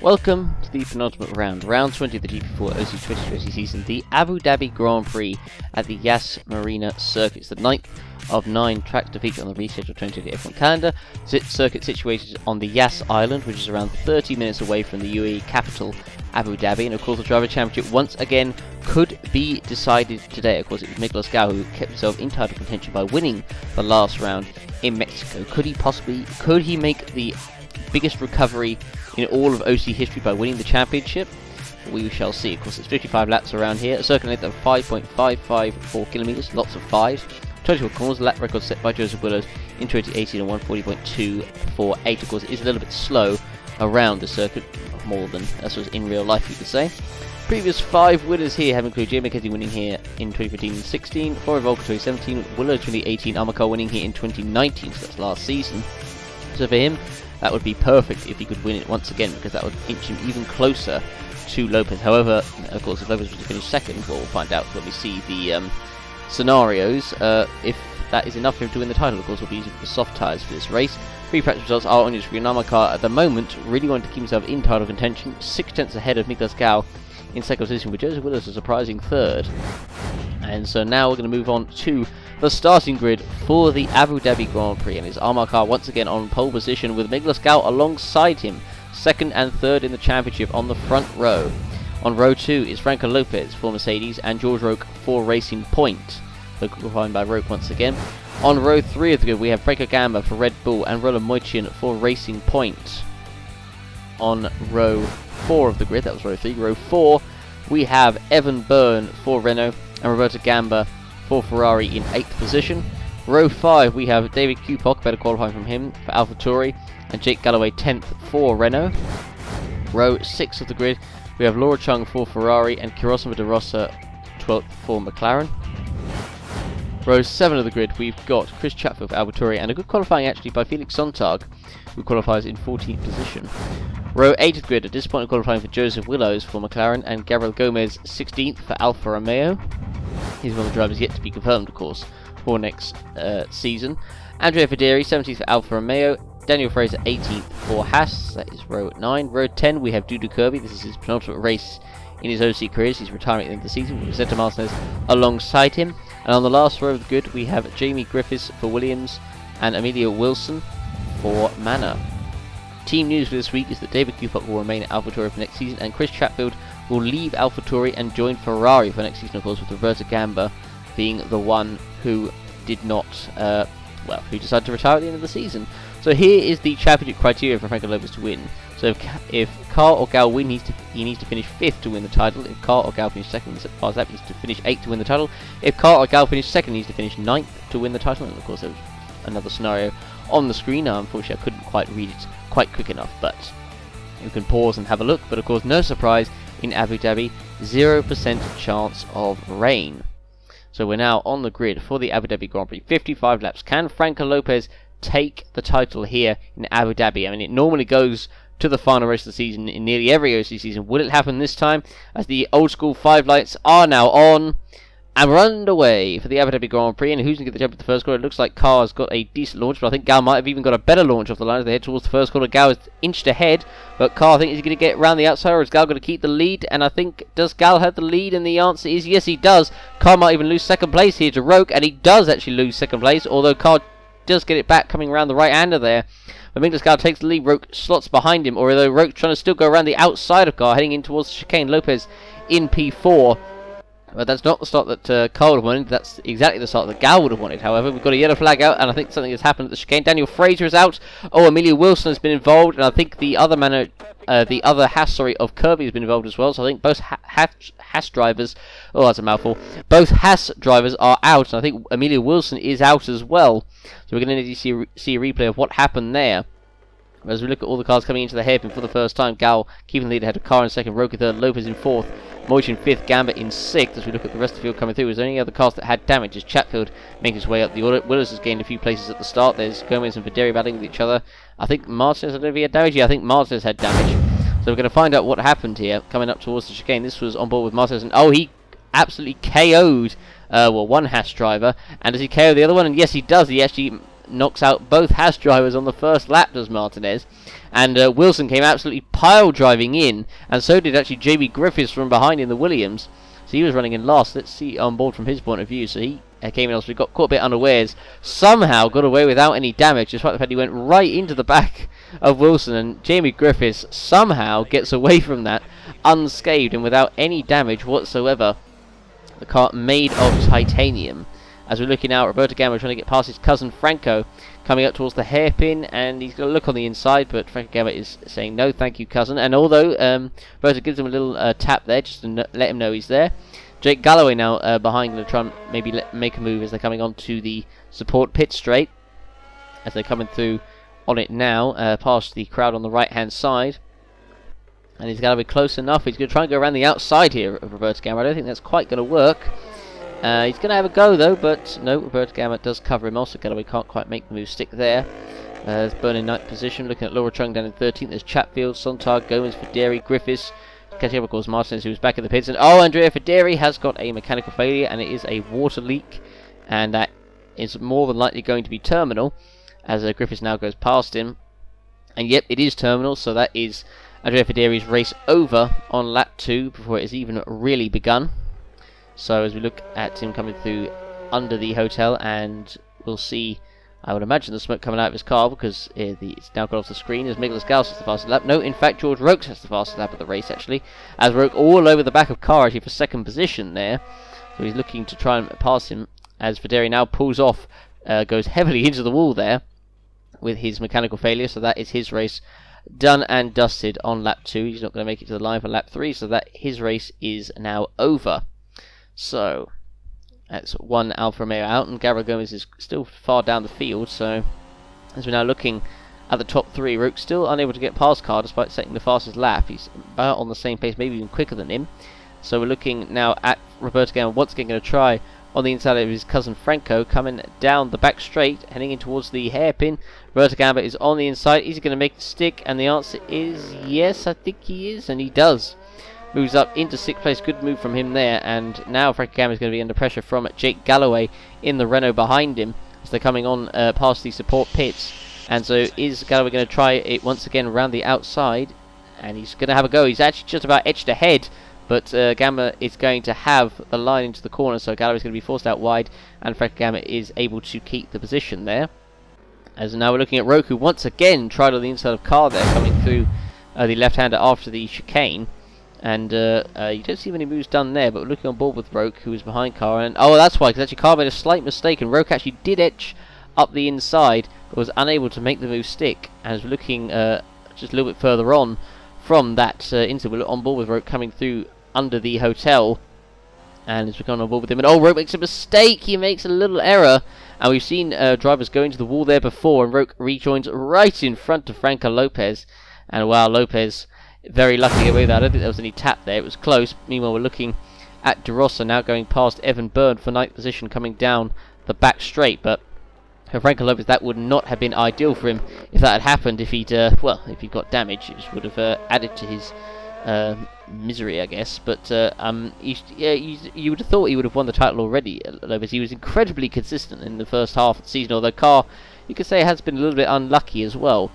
Welcome to the penultimate round, round 20 of the GP4 OC 2020 season, the Abu Dhabi Grand Prix at the Yas Marina circuit. It's the 9th of 9 tracks to feature on the rescheduled 2020 F1 calendar. Circuit situated on the Yas Island, which is around 30 minutes away from the UAE capital, Abu Dhabi. And of course, the Driver Championship once again could be decided today. Of course, it was Nicolas Gao who kept himself in title contention by winning the last round in Mexico. Could he make the biggest recovery in all of OC history by winning the championship? We shall see. Of course, it's 55 laps around here, a circuit length of 5.554 kilometers, lots of fives, 24 corners, lap record set by Joseph Willows in 2018 and 140.248. Of course, it is a little bit slow around the circuit, more than as was in real life, you could say. Previous 5 winners here have included Jay McKenzie winning here in 2015 and 16, Florian Volker 2017, Willows 2018, Amakar winning here in 2019, so that's last season. So for him, that would be perfect if he could win it once again, because that would inch him even closer to Lopez. However, of course, if Lopez was to finish second, well, we'll find out when we see the scenarios. If that is enough for him to win the title, of course, we'll be using the soft tyres for this race. Pre-practice results are on your screen. Amakar at the moment really wanting to keep himself in title contention, 6 tenths ahead of Nicolas Gao in second position, with Joseph Willows a surprising third. And so now we're going to move on to the starting grid for the Abu Dhabi Grand Prix, and it's Amakar once again on pole position with Nicolas Gao alongside him, second and third in the championship on the front row. On row 2 is Franco Lopez for Mercedes and George Roque for Racing Point, qualifying by Roque once again. On row 3 of the grid we have Franco Gamba for Red Bull and Roland Moichin for Racing Point. On row 4 of the grid, that was row 3, row 4 we have Evan Byrne for Renault and Roberto Gamba for Ferrari in 8th position. Row 5 we have David Kupok, better qualifying from him, for AlphaTauri, and Jake Galloway 10th for Renault. Row 6 of the grid we have Laura Chung for Ferrari and Kirosima de Rosa 12th for McLaren. Row 7 of the grid we've got Chris Chatfield for AlphaTauri, and a good qualifying actually by Felix Sontag, who qualifies in 14th position. Row 8 of the grid, a disappointing qualifying for Joseph Willows for McLaren and Gabriel Gomez 16th for Alfa Romeo. He's one of the drivers yet to be confirmed, of course, for next season. Andrea Federi 17th for Alfa Romeo, Daniel Fraser 18th for Haas, that is row 9. Row 10 we have Dudu Kirby, this is his penultimate race in his OC career, he's retiring at the end of the season, with Vicente Martinez alongside him. And on the last row of the grid we have Jamie Griffiths for Williams and Emilio Wilson for Manor. Team news for this week is that David Kupok will remain at AlphaTauri for next season, and Chris Chatfield will leave AlphaTauri and join Ferrari for next season, of course, with Roberto Gamba being the one who did not, who decided to retire at the end of the season. So here is the championship criteria for Franco Lopez to win. So if Carl or Gao win, he needs to finish 5th to win the title. If Carl or Gao finish 2nd, as far as that, he needs to finish 8th to win the title. If Carl or Gao finish 2nd, he needs to finish 9th to win the title. And of course, there's another scenario on the screen. Now, unfortunately, I couldn't quite read it quite quick enough, but you can pause and have a look. But of course, no surprise, in Abu Dhabi, 0% chance of rain. So we're now on the grid for the Abu Dhabi Grand Prix, 55 laps. Can Franco Lopez take the title here in Abu Dhabi? I mean, it normally goes to the final race of the season in nearly every OC season. Will it happen this time, as the old school 5 lights are now on? And we're underway for the Abu Dhabi Grand Prix, and who's going to get the jump at the first corner? It looks like Carr's got a decent launch, but I think Gao might have even got a better launch off the line as they head towards the first corner. Gao is inched ahead, but Carr, I think, is going to get around the outside, or is Gao going to keep the lead? And I think, does Gao have the lead? And the answer is yes, he does. Carr might even lose second place here to Roque, and he does actually lose second place, although Carr does get it back coming around the right-hander there. But Nicolas Gao takes the lead, Roque slots behind him, although Roque trying to still go around the outside of Carr, heading in towards the chicane. Lopez in P4. But that's not the start that Carl would have wanted. That's exactly the start that Gao would have wanted. However, we've got a yellow flag out, and I think something has happened at the chicane. Daniel Fraser is out. Oh, Emilio Wilson has been involved, and I think the other Haas, of Kirby has been involved as well. So I think both Haas drivers, oh, that's a mouthful. Both Haas drivers are out, and I think Emilio Wilson is out as well. So we're going to need to see a replay of what happened there. As we look at all the cars coming into the hairpin for the first time, Gao keeping the lead ahead of Carr in second, Roque in third, Lopez in fourth, Moichin in 5th, Gamba in 6th. As we look at the rest of the field coming through, is there any other cars that had damage? As Chatfield making his way up the order, Willows has gained a few places at the start. There's Gomez and Federi battling with each other. I think Martinez, I don't know if he had damage. Yeah, I think Martinez had damage. So we're going to find out what happened here coming up towards the chicane. This was on board with Martinez, and oh, he absolutely KO'd one Haas driver. And does he KO the other one? And yes, he does. He actually knocks out both Haas drivers on the first lap, does Martinez. And Wilson came absolutely pile driving in, and so did actually Jamie Griffiths from behind in the Williams. So he was running in last. Let's see on board from his point of view. So he came in, also got caught a bit unawares, somehow got away without any damage, despite the fact he went right into the back of Wilson, and Jamie Griffiths somehow gets away from that unscathed and without any damage whatsoever. The car made of titanium. As we're looking now, Roberto Gamma trying to get past his cousin Franco, coming up towards the hairpin, and he's going to look on the inside, but Franco Gamma is saying no thank you cousin, and although Roberto gives him a little tap there just to let him know he's there, Jake Galloway now behind, going to try and maybe make a move as they're coming on to the support pit straight, as they're coming through on it now, past the crowd on the right hand side. And he's got to be close enough. He's going to try and go around the outside here of Roberto Gamma. I don't think that's quite going to work. He's going to have a go though, but no, Roberto Gamma does cover him. Also, Galloway can't quite make the move stick there. There's Byrne in 9th position, looking at Laura Chung down in 13th. There's Chatfield, Sontag, Gomez, Fideri, Griffiths. Catching up, of course, Martinez, who's back in the pits. And Andrea Fideri has got a mechanical failure, and it is a water leak. And that is more than likely going to be terminal, as Griffiths now goes past him. And yep, it is terminal, so that is Andrea Fideri's race over on lap 2 before it has even really begun. So as we look at him coming through under the hotel, and we'll see, I would imagine, the smoke coming out of his car, because it's now got off the screen as Nicholas Gauss has the fastest lap. No, in fact, George Rokes has the fastest lap of the race, actually, as Roke all over the back of car, actually, for second position there. So he's looking to try and pass him, as Fideri now pulls off, goes heavily into the wall there with his mechanical failure, so that is his race done and dusted on lap 2. He's not going to make it to the line for lap 3, so that his race is now over. So that's one Alfa Romeo out, and Gabriel Gomez is still far down the field. So as we're now looking at the top 3, Roke still unable to get past Carr despite setting the fastest lap. He's about on the same pace, maybe even quicker than him. So we're looking now at Roberto Gamma once again going to try on the inside of his cousin Franco, coming down the back straight, heading in towards the hairpin. Roberto Gamma is on the inside. Is he going to make it stick? And the answer is yes, I think he is, and he does. Moves up into 6th place. Good move from him there. And now Franco Gamma is going to be under pressure from Jake Galloway in the Renault behind him, as they're coming on past the support pits. And so is Galloway going to try it once again around the outside? And he's going to have a go. He's actually just about edged ahead, but Gamma is going to have the line into the corner, so Galloway is going to be forced out wide, and Franco Gamma is able to keep the position there. As now we're looking at Roku once again, tried on the inside of Carr there, coming through the left-hander after the chicane. And you don't see many moves done there, but we're looking on board with Roke, who is behind Carr. And oh, that's why, because actually Carr made a slight mistake, and Roke actually did edge up the inside, but was unable to make the move stick. As we're looking just a little bit further on from that incident, we're on board with Roke coming through under the hotel. And as we're coming on board with him, and oh, Roke makes a mistake. He makes a little error, and we've seen drivers go into the wall there before, and Roke rejoins right in front of Franco Lopez. And wow, Lopez very lucky to get away with that. I don't think there was any tap there. It was close. Meanwhile, we're looking at De Rossa now going past Evan Byrne for 9th position, coming down the back straight. But for Franco Lopez, that would not have been ideal for him if that had happened. If he'd if he got damaged, it just would have added to his misery, I guess. But you would have thought he would have won the title already, Lopez. He was incredibly consistent in the first half of the season, although Carr, you could say, has been a little bit unlucky as well.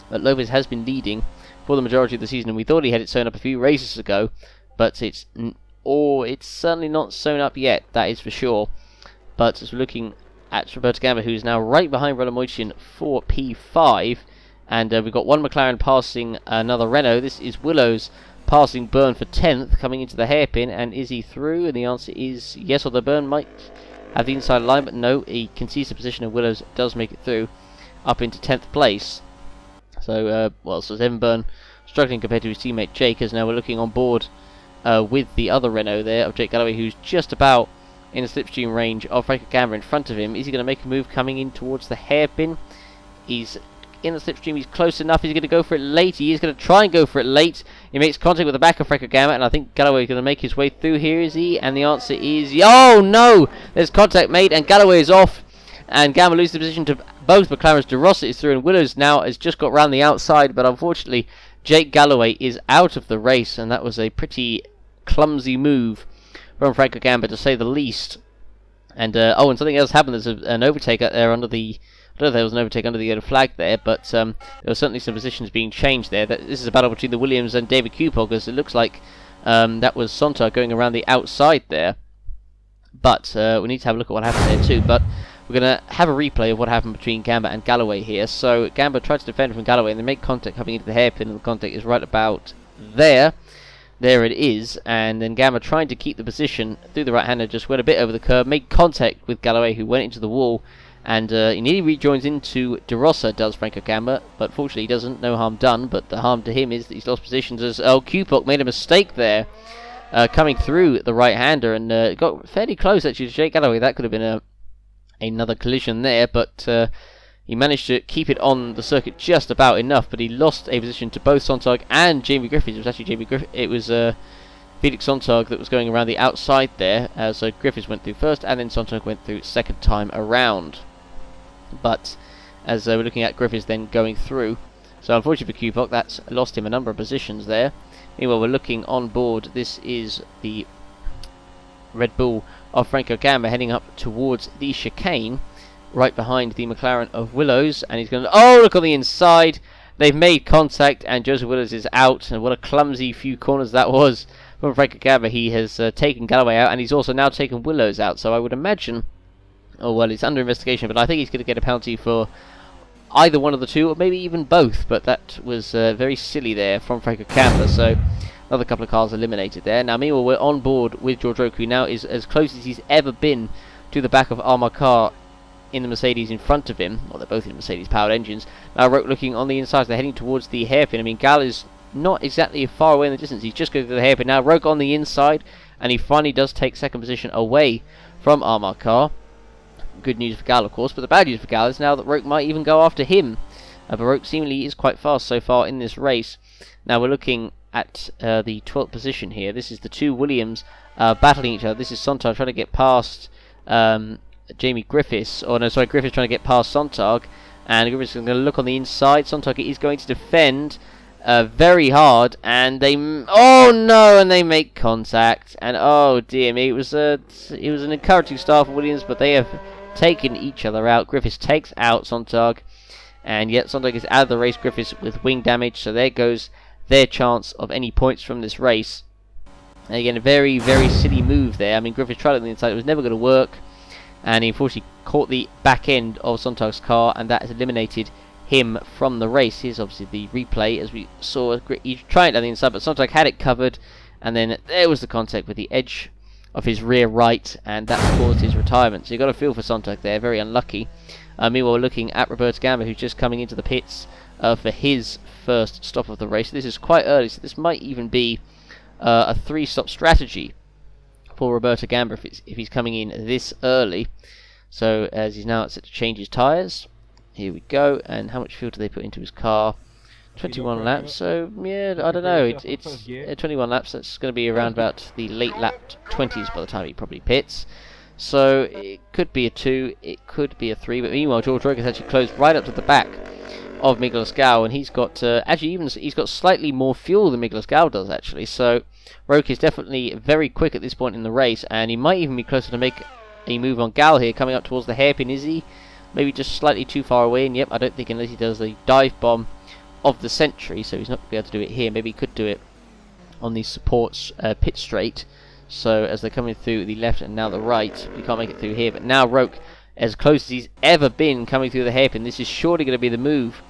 But Lopez has been leading for the majority of the season, and we thought he had it sewn up a few races ago, but it's certainly not sewn up yet, that is for sure. But as we're looking at Roberto Gamma, who is now right behind Renault Moitian for P5, and we've got one McLaren passing another Renault. This is Willows passing Byrne for 10th, coming into the hairpin, and is he through? And the answer is yes, although Byrne might have the inside line, but no, he concedes the position, and Willows does make it through up into 10th place. So, so Evan Byrne struggling compared to his teammate Jake, as now we're looking on board with the other Renault there of Jake Galloway, who's just about in the slipstream range of Franco Gamma in front of him. Is he going to make a move coming in towards the hairpin? He's in the slipstream, he's close enough. He's going to go for it late. He is going to try and go for it late. He makes contact with the back of Franco Gamma, and I think Galloway is going to make his way through here, is he? And the answer is, oh no! There's contact made, and Galloway is off. And Gamma loses the position to both McLaren's. De Rossa is through, and Willows now has just got round the outside, but unfortunately Jake Galloway is out of the race, and that was a pretty clumsy move from Franco Gamma, to say the least. And and something else happened. There's an overtake out there under the I don't know if there was an overtake under the yellow flag there, but there were certainly some positions being changed there. This is a battle between the Williams and David Kupog, as it looks like that was Sontag going around the outside there. But we need to have a look at what happened there too. But we're going to have a replay of what happened between Gamba and Galloway here. So Gamba tried to defend from Galloway, and they make contact coming into the hairpin, and the contact is right about there. There it is, and then Gamba trying to keep the position through the right-hander, just went a bit over the curb, made contact with Galloway, who went into the wall, and he nearly rejoins into De Rossa, does Franco Gamba, but fortunately he doesn't, no harm done, but the harm to him is that he's lost positions as Kupok made a mistake there, coming through the right-hander, and got fairly close actually to Jake Galloway. That could have been another collision there, but he managed to keep it on the circuit just about enough, but he lost a position to both Sontag and Jamie Griffiths. It was actually Felix Sontag that was going around the outside there, so Griffiths went through first, and then Sontag went through second time around. But as we're looking at Griffiths then going through, so unfortunately for Kupok, that's lost him a number of positions there. Meanwhile, we're looking on board. This is the Red Bull of Franco Gamba heading up towards the chicane, right behind the McLaren of Willows, and he's going to... Oh, look on the inside! They've made contact, and Joseph Willows is out, and what a clumsy few corners that was from Franco Gamba. He has taken Galloway out, and he's also now taken Willows out, so I would imagine... Oh, well, it's under investigation, but I think he's going to get a penalty for either one of the two, or maybe even both, but that was very silly there from Franco Gamba, so another couple of cars eliminated there. Now, meanwhile, we're on board with George Roque, who now is as close as he's ever been to the back of Armar Car in the Mercedes in front of him. Well, they're both in Mercedes-powered engines. Now, Roque looking on the inside, they're heading towards the hairpin. I mean, Gal is not exactly far away in the distance. He's just going to the hairpin. Now, Roque on the inside, and he finally does take second position away from Armar Car. Good news for Gal, of course, but the bad news for Gal is now that Roque might even go after him. But Roque seemingly is quite fast so far in this race. Now, we're looking at the 12th position here. This is the two Williams battling each other. This is Sontag trying to get past Jamie Griffiths, Griffiths trying to get past Sontag, and Griffiths is going to look on the inside. Sontag is going to defend very hard, and they they make contact, and oh dear me, it was an encouraging start for Williams, but they have taken each other out. Griffiths takes out Sontag, and yet Sontag is out of the race. Griffiths with wing damage, so there goes their chance of any points from this race. And again, a very, very silly move there. I mean, Griffiths tried it on the inside, it was never going to work, and he unfortunately caught the back end of Sontag's car, and that has eliminated him from the race. Here's obviously the replay, as we saw. He tried it on the inside, but Sontag had it covered, and then there was the contact with the edge of his rear right, and that caused his retirement. So you've got to feel for Sontag there, very unlucky. Meanwhile, we're looking at Roberto Gamba, who's just coming into the pits for his first stop of the race. This is quite early, so this might even be a 3-stop strategy for Roberto Gamba if he's coming in this early. So as he's now set to change his tyres, here we go. And how much fuel do they put into his car? 21 laps. So yeah, I don't know. It's 21 laps. That's going to be around about the late lap 20s by the time he probably pits. So it could be a 2, it could be a 3. But meanwhile, George Roque has actually closed right up to the back of Miguel Escal, and he's got he's got slightly more fuel than Miguel Escal does actually. So Roque is definitely very quick at this point in the race, and he might even be closer to make a move on Gal here, coming up towards the hairpin. Is he? Maybe just slightly too far away, and yep, I don't think unless he does the dive bomb of the century, so he's not going to be able to do it here. Maybe he could do it on the supports pit straight. So as they're coming through the left and now the right, we can't make it through here, but now Roque, as close as he's ever been coming through the hairpin, this is surely going to be the move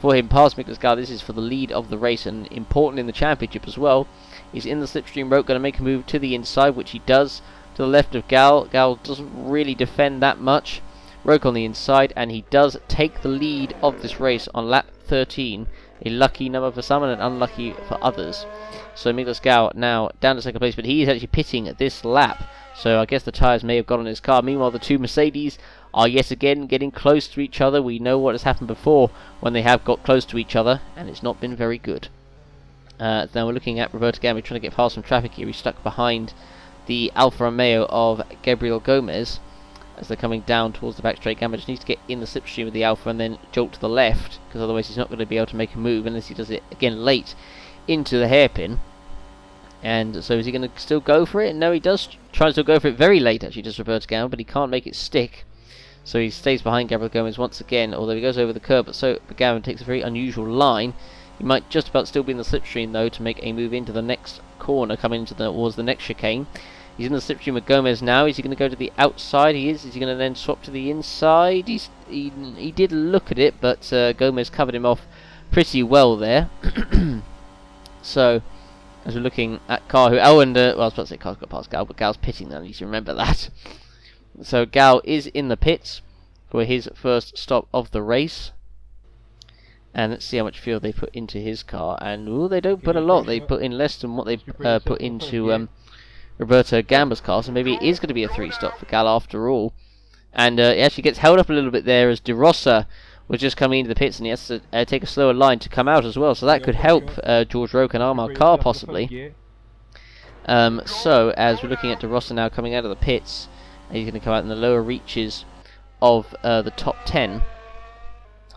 for him past Miguel Escal. This is for the lead of the race, and important in the championship as well. He's in the slipstream. Roque going to make a move to the inside, which he does, to the left of Gal. Gal doesn't really defend that much. Roque on the inside, and he does take the lead of this race on lap 13. A lucky number for some and an unlucky for others. So Miguel Escal now down to second place, but he is actually pitting at this lap. So I guess the tyres may have got on his car. Meanwhile, the two Mercedes are yet again getting close to each other. We know what has happened before when they have got close to each other, and it's not been very good. Now we're looking at Roberto Gamba trying to get past some traffic here. He's stuck behind the Alfa Romeo of Gabriel Gomez as they're coming down towards the back straight. Gamba just needs to get in the slipstream of the Alfa and then jolt to the left, because otherwise he's not going to be able to make a move unless he does it again late into the hairpin. And so is he going to still go for it? No, he does try to still go for it very late, actually, does Roberto Gamba, but he can't make it stick. So he stays behind Gabriel Gomez once again, although he goes over the curb, but Gavin takes a very unusual line. He might just about still be in the slipstream though to make a move into the next corner, coming into towards the next chicane. He's in the slipstream with Gomez now. Is he going to go to the outside? He is. Is he going to then swap to the inside? He did look at it, but Gomez covered him off pretty well there. So, as we're looking at Car, who... Oh, and... well, I was about to say Car's got past Gal, but Gal's pitting now. You need to remember that. So, Gal is in the pits for his first stop of the race. And let's see how much fuel they put into his car. And, ooh, they don't put a lot. They put in less than what they put into... Roberto Gamba's car, so maybe it is going to be a 3-stop for Gal after all. And it actually gets held up a little bit there as De Rosa was just coming into the pits, and he has to take a slower line to come out as well, so that could help George Roque and Armand Carr possibly. So as we're looking at De Rosa now coming out of the pits, he's going to come out in the lower reaches of the top 10.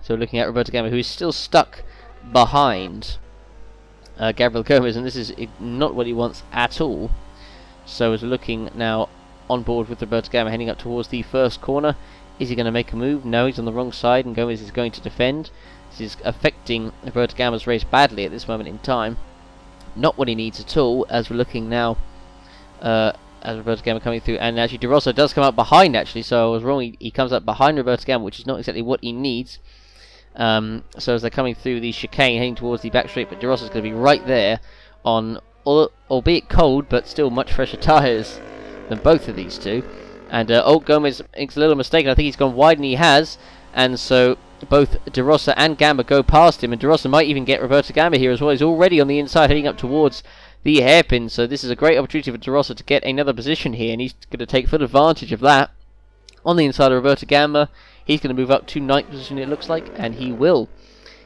So we're looking at Roberto Gamba, who is still stuck behind Gabriel Gomez, and this is not what he wants at all. So as we're looking now on board with Roberto Gamba heading up towards the first corner, is he going to make a move? No, he's on the wrong side and Gomez is going to defend. This is affecting Roberto Gamba's race badly at this moment in time. Not what he needs at all, as we're looking now as Roberto Gamba coming through, and actually De Rosa does come up behind actually, so I was wrong, he comes up behind Roberto Gamba, which is not exactly what he needs. So as they're coming through the chicane heading towards the back straight, but De Rosa's going to be right there on, albeit cold, but still much fresher tyres than both of these two. And Gomez makes a little mistake, and I think he's gone wide, and he has. And so both De Rosa and Gamba go past him, and De Rosa might even get Roberto Gamba here as well. He's already on the inside heading up towards the hairpin, so this is a great opportunity for De Rosa to get another position here, and he's going to take full advantage of that. On the inside of Roberto Gamba, he's going to move up to 9th position, it looks like, and he will.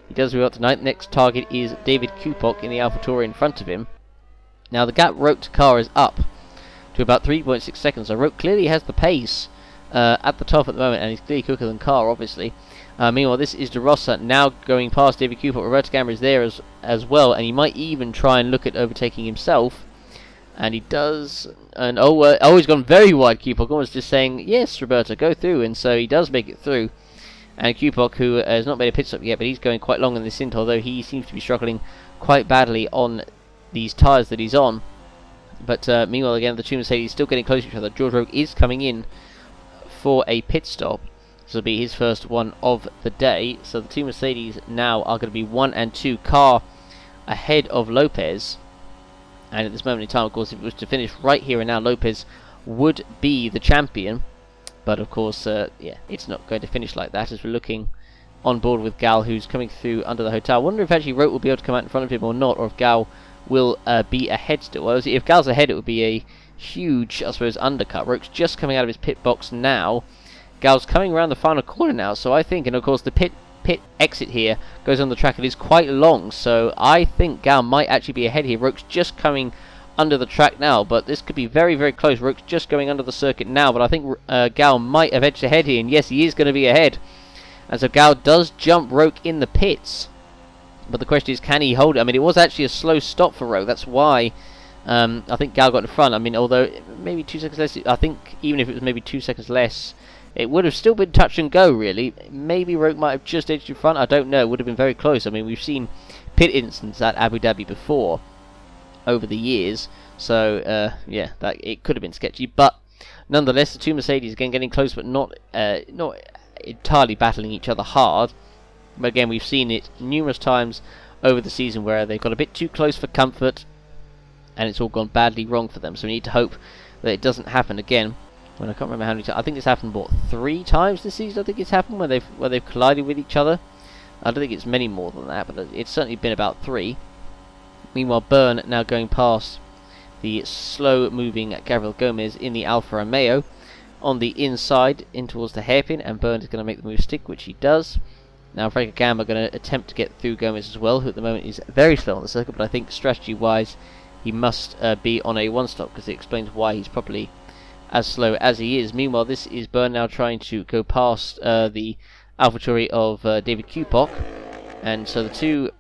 He does move up to 9th. Next target is David Kupok in the AlphaTauri in front of him. Now the gap Roque to Car is up to about 3.6 seconds, so Roque clearly has the pace at the top at the moment, and he's clearly quicker than Car, obviously. Meanwhile, this is De Rosa now going past David Kupok. Roberto Gamba is there as well, and he might even try and look at overtaking himself. And he does, and he's gone very wide. Kupok almost just saying, yes, Roberto, go through, and so he does make it through. And Kupok, who has not made a pit stop yet, but he's going quite long in this stint, although he seems to be struggling quite badly on these tyres that he's on. But meanwhile, again, the two Mercedes still getting close to each other. George Roque is coming in for a pit stop. This will be his first one of the day. So the two Mercedes now are going to be 1 and 2. Car ahead of Lopez. And at this moment in time, of course, if it was to finish right here and now, Lopez would be the champion. But of course, yeah, it's not going to finish like that, as we're looking on board with Gal, who's coming through under the hotel. I wonder if actually Roque will be able to come out in front of him or not, or if Gal will be ahead still. Well, if Gal's ahead, it would be a huge, I suppose, undercut. Roque's just coming out of his pit box now. Gal's coming around the final corner now, so I think, and of course the pit exit here goes on the track. It is quite long, so I think Gal might actually be ahead here. Roque's just coming under the track now, but this could be very, very close. Roque's just going under the circuit now, but I think Gal might have edged ahead here, and yes, he is going to be ahead. And so Gal does jump Roque in the pits, but the question is, can he hold it? I mean, it was actually a slow stop for Roque. That's why I think Gal got in front. I mean, although maybe 2 seconds less, I think even if it was maybe 2 seconds less, it would have still been touch and go, really. Maybe Roque might have just edged in front. I don't know. It would have been very close. I mean, we've seen pit incidents at Abu Dhabi before over the years, so yeah, that it could have been sketchy. But nonetheless, the two Mercedes again getting close, but not entirely battling each other hard. But again, we've seen it numerous times over the season where they've got a bit too close for comfort, and it's all gone badly wrong for them. So we need to hope that it doesn't happen again. When I can't remember how many times. I think it's happened 3 times this season. I think it's happened where they've collided with each other. I don't think it's many more than that, but it's certainly been about 3. Meanwhile, Byrne now going past the slow-moving Gabriel Gomez in the Alfa Romeo on the inside in towards the hairpin, and Byrne is going to make the move stick, which he does. Now Franco Gamba going to attempt to get through Gomez as well, who at the moment is very slow on the circuit, but I think strategy-wise he must be on a one-stop, because it explains why he's probably as slow as he is. Meanwhile, this is Byrne now trying to go past the AlphaTauri of David Kupok, and so the two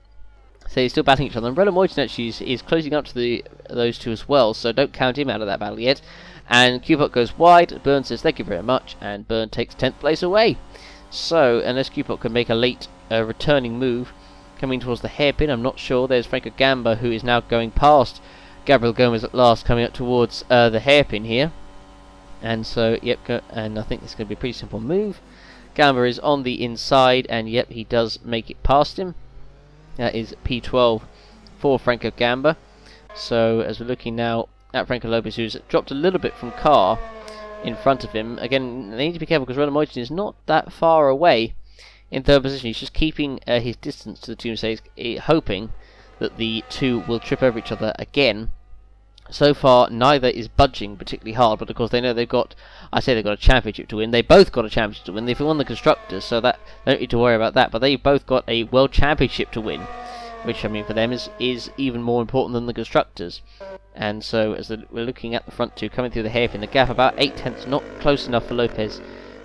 say still battling each other. And Renault Moyton actually is closing up to those two as well, so don't count him out of that battle yet. And Cupot goes wide. Byrne says thank you very much, and Byrne takes 10th place away. So, unless Cupot can make a late returning move, coming towards the hairpin, I'm not sure. There's Franco Gamba, who is now going past Gabriel Gomez at last, coming up towards the hairpin here. And so, yep, and I think it's going to be a pretty simple move. Gamba is on the inside, and yep, he does make it past him. That is P12 for Franco Gamba. So, as we're looking now at Franco Lopez, who's dropped a little bit from car in front of him. Again, they need to be careful because Roland Moitin is not that far away in third position. He's just keeping his distance to the two Mercedes, hoping that the two will trip over each other again. So far, neither is budging particularly hard, but of course they know they've got, I say they've got a championship to win. They both got a championship to win. They've won the Constructors, so that they don't need to worry about that, but they've both got a World Championship to win, which, I mean, for them is even more important than the Constructors. And so, as we're looking at the front two, coming through the hairpin, the gap about 8/10, not close enough for Lopez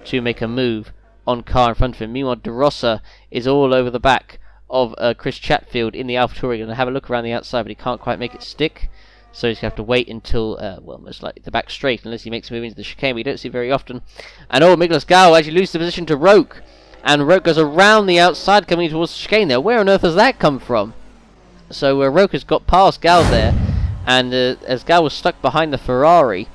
to make a move on car in front of him. Meanwhile, De Rosa is all over the back of Chris Chatfield in the AlphaTauri. Going to have a look around the outside, but he can't quite make it stick. So he's going to have to wait until, well, most likely the back straight, unless he makes a move into the chicane, we don't see very often. And Miklas Gao actually loses the position to Roque. And Roque goes around the outside, coming towards the chicane there. Where on earth has that come from? So Roque has got past Gao there. And as Gao was stuck behind the Ferrari,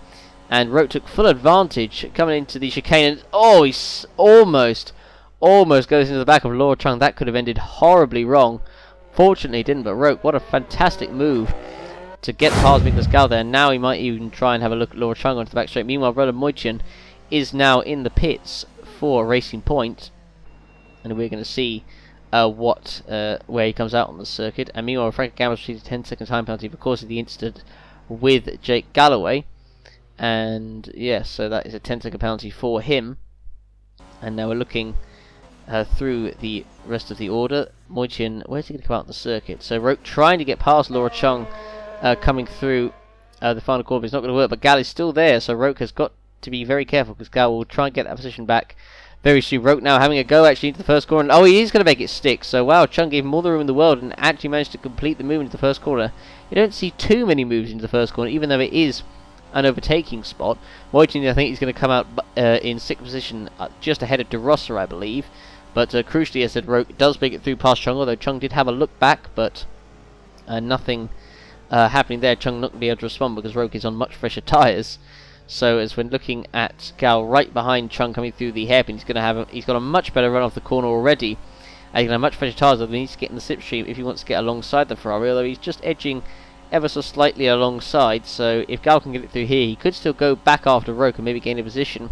and Roque took full advantage coming into the chicane. And, oh, he almost goes into the back of Laura Chung. That could have ended horribly wrong. Fortunately, it didn't. But Roque, what a fantastic move to get past Miklas Gao there. Now he might even try and have a look at Laura Chung onto the back straight. Meanwhile, Roland Moitin is now in the pits for Racing Point. And we're going to see where he comes out on the circuit. And meanwhile, Franco Gamba received a 10-second time penalty for causing the incident with Jake Galloway. And yes, so that is a 10-second penalty for him. And now we're looking through the rest of the order. Moitin, where's he going to come out on the circuit? So Roque trying to get past Laura Chung, coming through the final corner, but it's not going to work. But Gal is still there, so Roque has got to be very careful because Gal will try and get that position back very soon. Roque now having a go actually into the first corner. And, oh, he is going to make it stick. So wow, Chung gave him all the room in the world and actually managed to complete the move into the first corner. You don't see too many moves into the first corner, even though it is an overtaking spot. Moitin, I think he's going to come out in 6th position, just ahead of De Rosa, I believe. But crucially, as I said, Roque does make it through past Chung, although Chung did have a look back, but nothing happening there. Chung not going to be able to respond because Roque is on much fresher tyres. So as we're looking at Gal right behind Chung coming through the hairpin, he's got a much better run off the corner already. And he's going to have much fresher tyres, although he needs to get in the slipstream if he wants to get alongside the Ferrari, although he's just edging ever so slightly alongside. So if Gal can get it through here, he could still go back after Roque and maybe gain a position.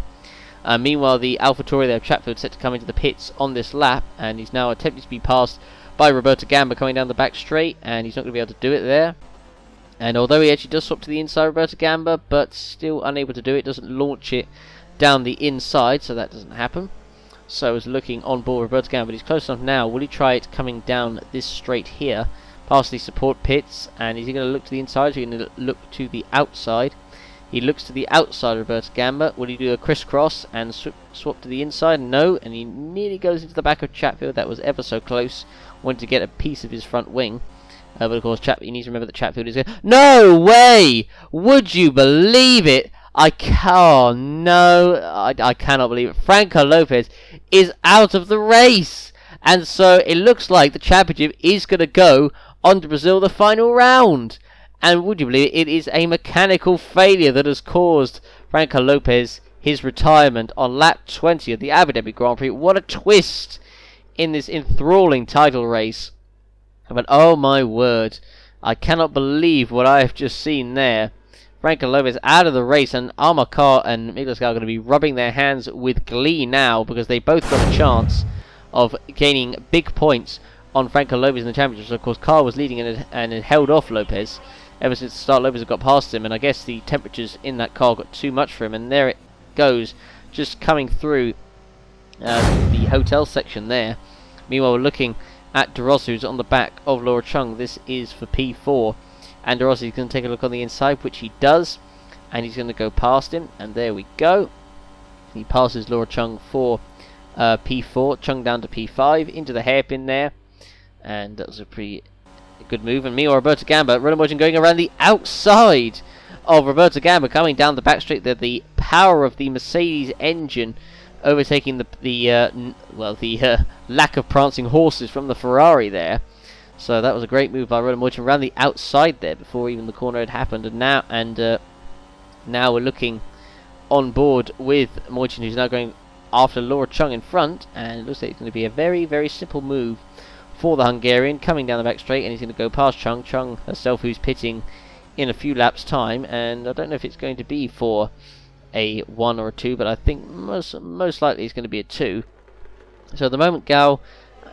Meanwhile, the AlphaTauri there, Chatfield, set to come into the pits on this lap, and he's now attempting to be passed by Roberto Gamba coming down the back straight, and he's not going to be able to do it there. And although he actually does swap to the inside, Roberto Gamba, but still unable to do it, doesn't launch it down the inside, so that doesn't happen. So as looking on board Roberto Gamba, but he's close enough now. Will he try it coming down this straight here, past the support pits, and is he going to look to the inside, or is he going to look to the outside? He looks to the outside, Roberto Gamba. Will he do a crisscross and swap to the inside? No, and he nearly goes into the back of Chatfield. That was ever so close. Wanted to get a piece of his front wing. But of course, you need to remember that Chatfield is going. No way! Would you believe it? I cannot believe it. Franco Lopez is out of the race. And so it looks like the championship is going to go on to Brazil the final round. And would you believe it? It is a mechanical failure that has caused Franco Lopez his retirement on lap 20 of the Abu Dhabi Grand Prix. What a twist in this enthralling title race. But oh my word, I cannot believe what I have just seen there. Franco Lopez out of the race, and Armakar and Miklas Gao are going to be rubbing their hands with glee now because they both got a chance of gaining big points on Franco Lopez in the championship. So of course, Carr was leading and had held off Lopez ever since the start. Lopez had got past him, and I guess the temperatures in that car got too much for him, and there it goes, just coming through the hotel section there. Meanwhile, we're looking at De Rosa, who's on the back of Laura Chung. This is for P4, and De Rosa is going to take a look on the inside, which he does, and he's going to go past him, and there we go. He passes Laura Chung for P4, Chung down to P5, into the hairpin there, and that was a pretty good move. And meanwhile, Roberto Gamba, Roland Moitin going around the outside of Roberto Gamba coming down the back straight there. The power of the Mercedes engine overtaking the lack of prancing horses from the Ferrari there. So that was a great move by Roland Moitin around the outside there before even the corner had happened. And now we're looking on board with Moitin, who's now going after Laura Chung in front, and it looks like it's going to be a very, very simple move for the Hungarian coming down the back straight, and he's going to go past Chung herself, who's pitting in a few laps time, and I don't know if it's going to be for a 1 or a 2, but I think most likely it's going to be a 2. So at the moment, Gal,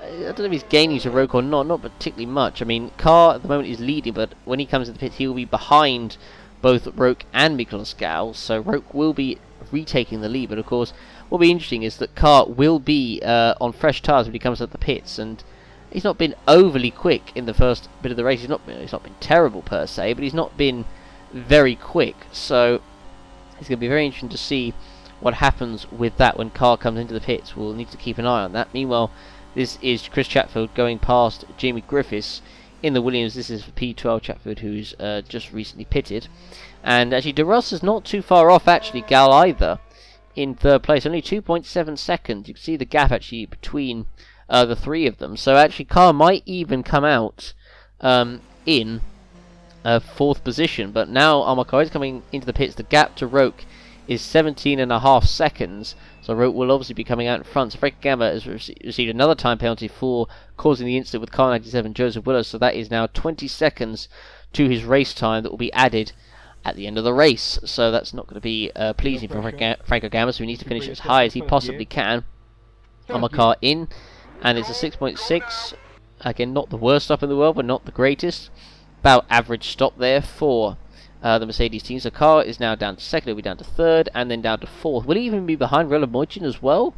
I don't know if he's gaining to Roke or not particularly much. I mean, Carr at the moment is leading, but when he comes to the pit, he will be behind both Roke and Miklos Gal, so Roke will be retaking the lead. But of course, what will be interesting is that Carr will be on fresh tyres when he comes at the pits, and he's not been overly quick in the first bit of the race. He's not been terrible per se, but he's not been very quick. So it's going to be very interesting to see what happens with that when Carr comes into the pits. We'll need to keep an eye on that. Meanwhile, this is Chris Chatfield going past Jamie Griffiths in the Williams. This is for P12 Chatfield, who's just recently pitted. And actually, De Rosa's not too far off, actually, Gal, either, in third place. Only 2.7 seconds. You can see the gap, actually, between the three of them. So, actually, Carr might even come out in fourth position. But now, Armakar is coming into the pits. The gap to Roke is 17.5 seconds. So Roke will obviously be coming out in front. So Franco Gamba has received another time penalty for causing the incident with car 97 Joseph Willows. So that is now 20 seconds to his race time that will be added at the end of the race. So that's not going to be pleasing for Franco Gamba. So he needs to finish as high as he possibly can. Armakar in. And it's a 6.6. Again, not the worst stop in the world, but not the greatest. About average stop there for the Mercedes team. So Carr is now down to second, he'll be down to third, and then down to fourth. Will he even be behind Roland Moitin as well?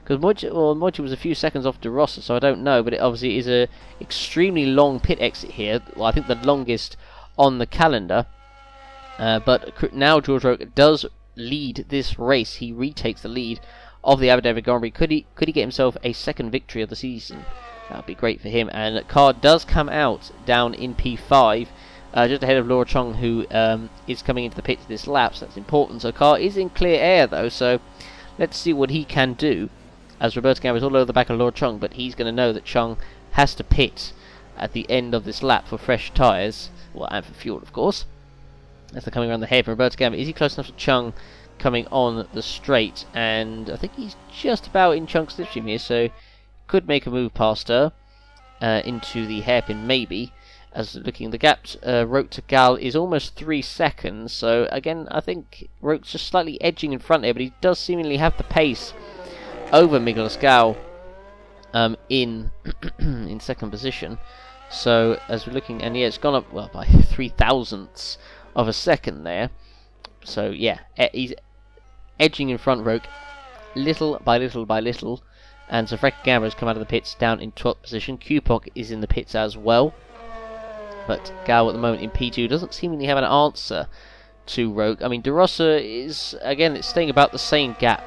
Because Moitin was a few seconds off De Rosa, so I don't know, but it obviously is a extremely long pit exit here. Well, I think the longest on the calendar. But now George Roke does lead this race. He retakes the lead of the Abu Dhabi Grand Prix. Could he get himself a second victory of the season? That would be great for him. And Carr does come out down in P5. Just ahead of Laura Chung, who is coming into the pits this lap, so that's important. So Carr is in clear air, though, so let's see what he can do. As Roberto Gamba is all over the back of Laura Chung, but he's going to know that Chung has to pit at the end of this lap for fresh tyres, well, and for fuel, of course. As they're coming around the head, Roberto Gamba, is he close enough to Chung coming on the straight? And I think he's just about in Chung's slipstream here, so could make a move past her into the hairpin, maybe. As looking, the gap Roke to Gal is almost 3 seconds. So again, I think Roke's just slightly edging in front here, but he does seemingly have the pace over Miklos Gal in in second position. So as we're looking, and yeah, it's gone up well by 0.003 of a second there. So yeah, he's edging in front Roke little by little by little. And so Franco Gamba has come out of the pits down in 12th position. Kupok is in the pits as well. But Gal at the moment in P2 doesn't seemingly have an answer to Roke. I mean, De Rosa is, again, it's staying about the same gap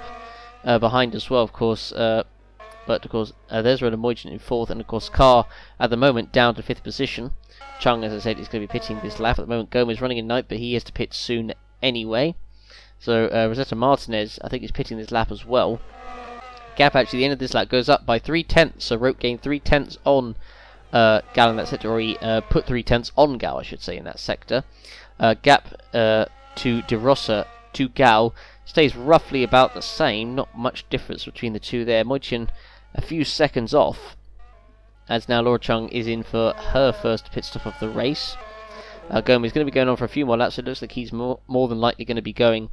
behind as well, of course. But, of course, there's Roland Moitin in fourth. And, of course, Carr at the moment down to 5th position. Chung, as I said, is going to be pitting this lap. At the moment, Gomez running in 9th, but he has to pit soon anyway. So, Rosetta Martinez, I think, is pitting this lap as well. Gap, actually, the end of this lap goes up by 0.3. So, Roke gained 0.3 on Gal in that sector, or he put 0.3 on Gal, I should say, in that sector. Gap to De Rosa to Gal stays roughly about the same, not much difference between the two there. Moitin a few seconds off, as now Laura Chung is in for her first pit stop of the race. Gomez is going to be going on for a few more laps, so it looks like he's more than likely going to be going